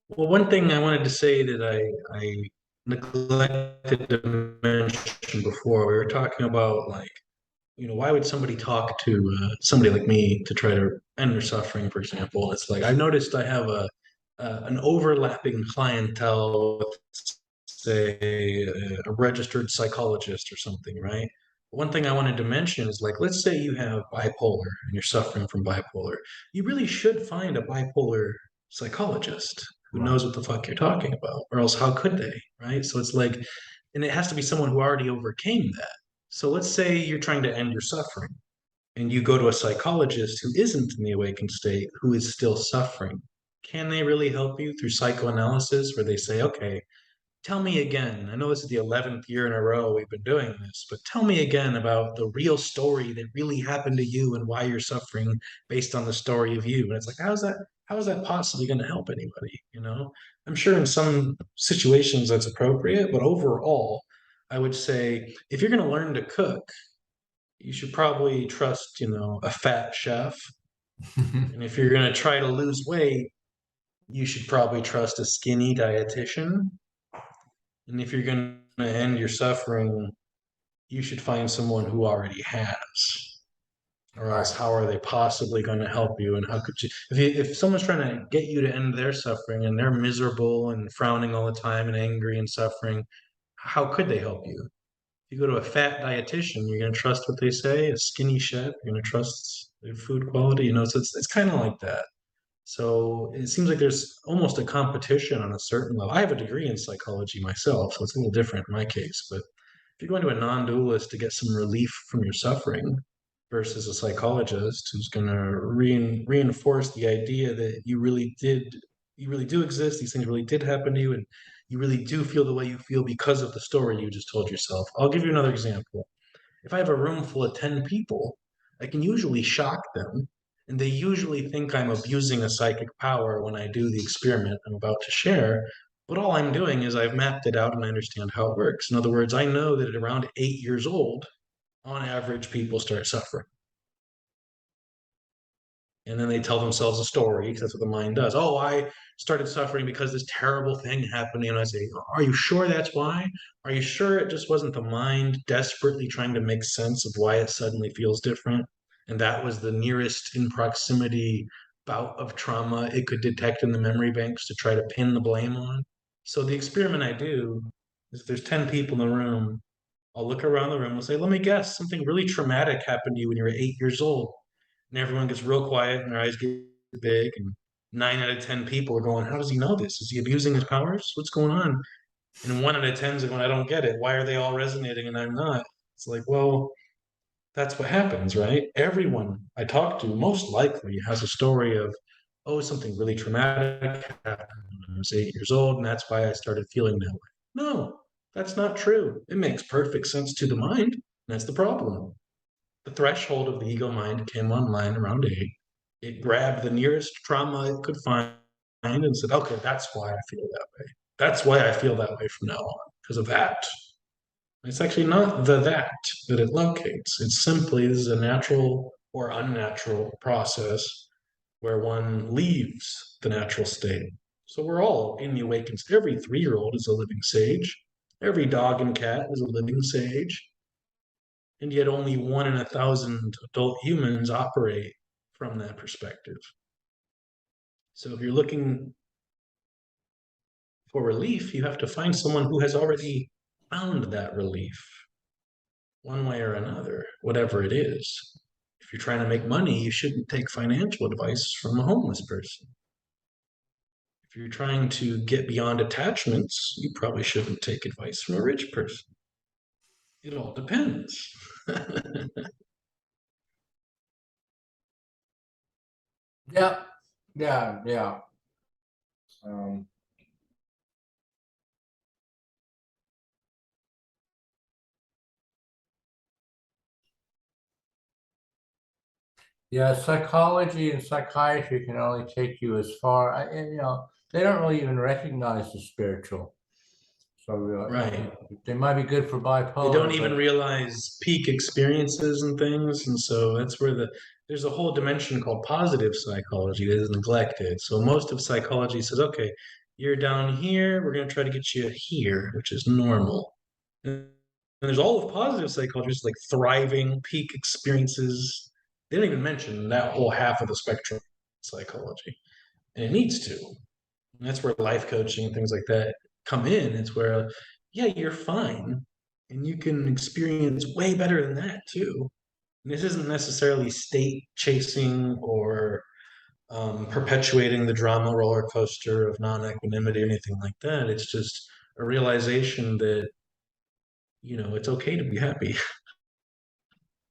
Well, one thing I wanted to say that I neglected to mention before, we were talking about like, why would somebody talk to somebody like me to try to end their suffering, for example? It's like I've noticed I have an overlapping clientele with, say, a registered psychologist or something, right? One thing I wanted to mention is like, let's say you have bipolar and you're suffering from bipolar. You really should find a bipolar psychologist who Right. knows what the fuck you're talking about, or else how could they, right? So it's like, and it has to be someone who already overcame that. So let's say you're trying to end your suffering and you go to a psychologist who isn't in the awakened state, who is still suffering. Can they really help you through psychoanalysis where they say, okay, tell me again. I know this is the 11th year in a row we've been doing this, but tell me again about the real story that really happened to you and why you're suffering based on the story of you. And it's like, how is that possibly going to help anybody? I'm sure in some situations that's appropriate, but overall, I would say if you're going to learn to cook, you should probably trust, a fat chef. And if you're going to try to lose weight, you should probably trust a skinny dietitian. And if you're going to end your suffering, you should find someone who already has. Or else, Right. how are they possibly going to help you? And how could if someone's trying to get you to end their suffering and they're miserable and frowning all the time and angry and suffering, how could they help you? If you go to a fat dietitian, you're going to trust what they say. A skinny chef, you're going to trust their food quality. So it's kind of like that. So it seems like there's almost a competition on a certain level. I have a degree in psychology myself, so it's a little different in my case, but if you're going to a non-dualist to get some relief from your suffering versus a psychologist who's going to reinforce the idea that you really do exist, these things really did happen to you, and you really do feel the way you feel because of the story you just told yourself. I'll give you another example. If I have a room full of 10 people, I can usually shock them, and they usually think I'm abusing a psychic power when I do the experiment I'm about to share. But all I'm doing is I've mapped it out and I understand how it works. In other words, I know that at around 8 years old, on average, people start suffering. And then they tell themselves a story because that's what the mind does. Oh, I started suffering because this terrible thing happened. And I say, are you sure that's why? Are you sure it just wasn't the mind desperately trying to make sense of why it suddenly feels different? And that was the nearest in proximity bout of trauma it could detect in the memory banks to try to pin the blame on. So the experiment I do is if there's 10 people in the room, I'll look around the room and say, let me guess, something really traumatic happened to you when you were 8 years old. And everyone gets real quiet and their eyes get big. And 9 out of 10 people are going, how does he know this? Is he abusing his powers? What's going on? And 1 out of 10 is going, I don't get it. Why are they all resonating and I'm not? It's like, well, that's what happens, right? Everyone I talk to most likely has a story of, oh, something really traumatic happened when I was 8 years old, and that's why I started feeling that way. No, that's not true. It makes perfect sense to the mind. That's the problem. The threshold of the ego mind came online around 8. It grabbed the nearest trauma it could find and said, okay, that's why I feel that way. That's why I feel that way from now on, because of that. It's actually not the that it locates. It's simply this is a natural or unnatural process where one leaves the natural state. So we're all in the awakened. Every 3-year-old is a living sage. Every dog and cat is a living sage. And yet only 1 in 1,000 adult humans operate from that perspective. So if you're looking for relief, you have to find someone who has already found that relief one way or another, whatever it is. If you're trying to make money, you shouldn't take financial advice from a homeless person. If you're trying to get beyond attachments, you probably shouldn't take advice from a rich person. It all depends. Yeah, yeah, yeah. Um, yeah, psychology and psychiatry can only take you as far. They don't really even recognize the spiritual. So Right. they might be good for They don't bipolar, even but realize peak experiences and things. And so that's where there's a whole dimension called positive psychology that is neglected. So most of psychology says, okay, you're down here, we're going to try to get you here, which is normal. And there's all of positive psychology, like thriving, peak experiences. They don't even mention that whole half of the spectrum of psychology. And it needs to. And that's where life coaching and things like that come in. It's where, yeah, you're fine. And you can experience way better than that too. And this isn't necessarily state chasing or perpetuating the drama roller coaster of non equanimity or anything like that. It's just a realization that, it's okay to be happy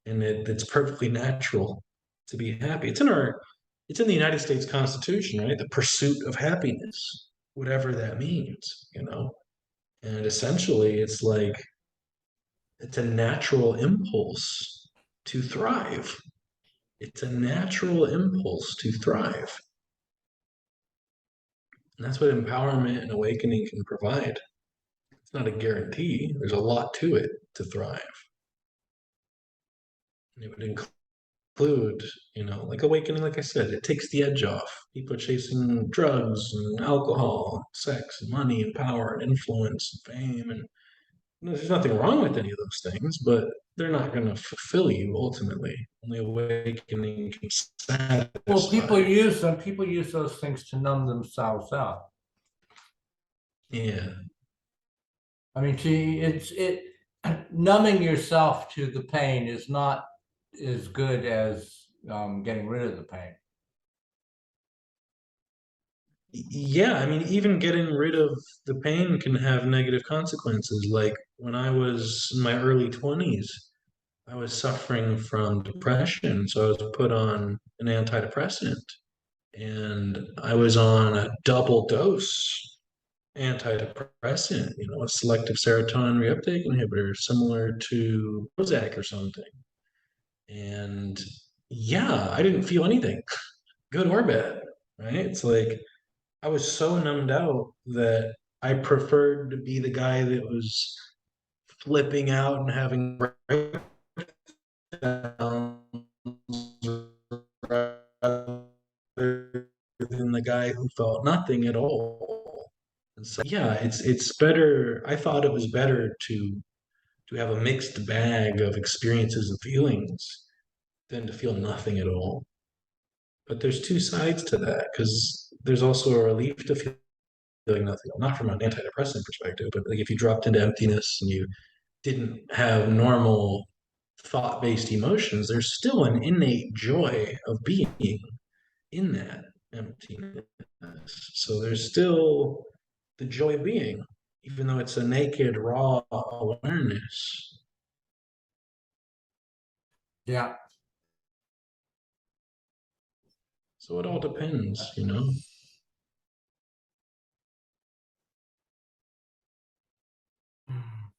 and it's perfectly natural to be happy. It's in the United States Constitution, right? The pursuit of happiness, whatever that means. And essentially, it's a natural impulse to thrive. It's a natural impulse to thrive. And that's what empowerment and awakening can provide. It's not a guarantee, there's a lot to it to thrive. And it would include, like awakening, like I said, it takes the edge off. People are chasing drugs and alcohol, sex and money and power and influence and fame and there's nothing wrong with any of those things, but they're not going to fulfill you ultimately. Only awakening can well, people satisfy. use them. People use those things to numb themselves out. Yeah, I mean, see, numbing yourself to the pain is not as good as getting rid of the pain. Yeah, I mean, even getting rid of the pain can have negative consequences. Like when I was in my early 20s, I was suffering from depression, so I was put on an antidepressant, and I was on a double dose antidepressant, a selective serotonin reuptake inhibitor, similar to Prozac or something. And yeah, I didn't feel anything, good or bad, right? It's like I was so numbed out that I preferred to be the guy that was flipping out and having breakdowns rather than the guy who felt nothing at all. And so, yeah, it's better. I thought it was better to have a mixed bag of experiences and feelings than to feel nothing at all. But there's two sides to that because there's also a relief to feeling nothing, not from an antidepressant perspective, but like if you dropped into emptiness and you didn't have normal thought-based emotions, there's still an innate joy of being in that emptiness. So there's still the joy of being, even though it's a naked, raw awareness. Yeah. So it all depends.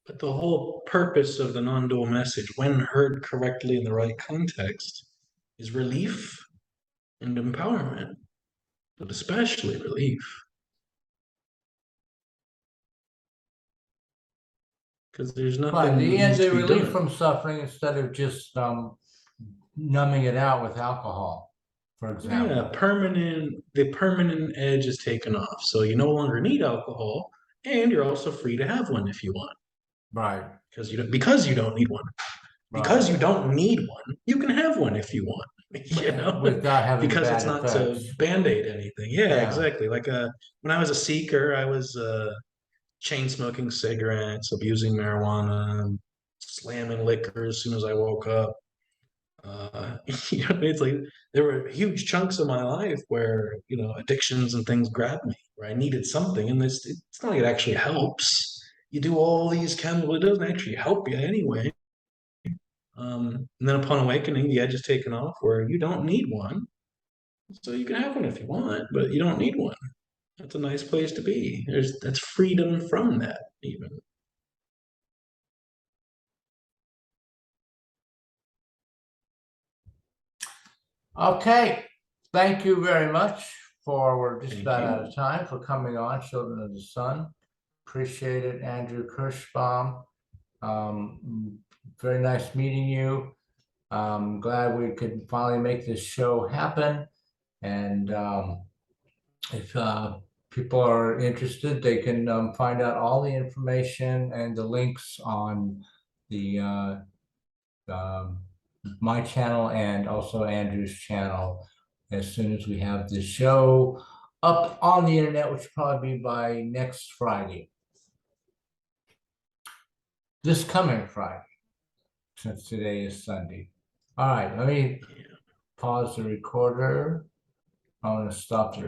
But the whole purpose of the non-dual message, when heard correctly in the right context, is relief and empowerment, but especially relief. Because there's Right. nothing that The end, needs the to be relief done. from suffering instead of just numbing it out with alcohol, for Yeah, example. the permanent edge is taken off. So you no longer need alcohol, and you're also free to have one if you want. Right. Because you don't need one. Because Right. you don't need one, you can have one if you want. Without having the Because it's bad not to effects. band-aid anything. Yeah, Yeah. exactly. Like when I was a seeker, I was chain smoking cigarettes, abusing marijuana, slamming liquor as soon as I woke up. It's like there were huge chunks of my life where addictions and things grabbed me, where I needed something, and it's not like it actually helps. You do all these chemicals, it doesn't actually help you anyway. And then upon awakening, the edge is taken off where you don't need one, so you can have one if you want, but you don't need one. That's a nice place to be. That's freedom from that, even. Okay. Thank you very much we're just Thank about out of you. time for coming on, Children of the Sun. Appreciate it, Andrew Kirschbaum. Very nice meeting you. Glad we could finally make this show happen. And if people are interested, they can find out all the information and the links on the um, my channel and also Andrew's channel as soon as we have the show up on the internet, which will probably be by next Friday, this coming Friday, since today is Sunday. All right, let me Yeah. pause the recorder. I'm going to stop the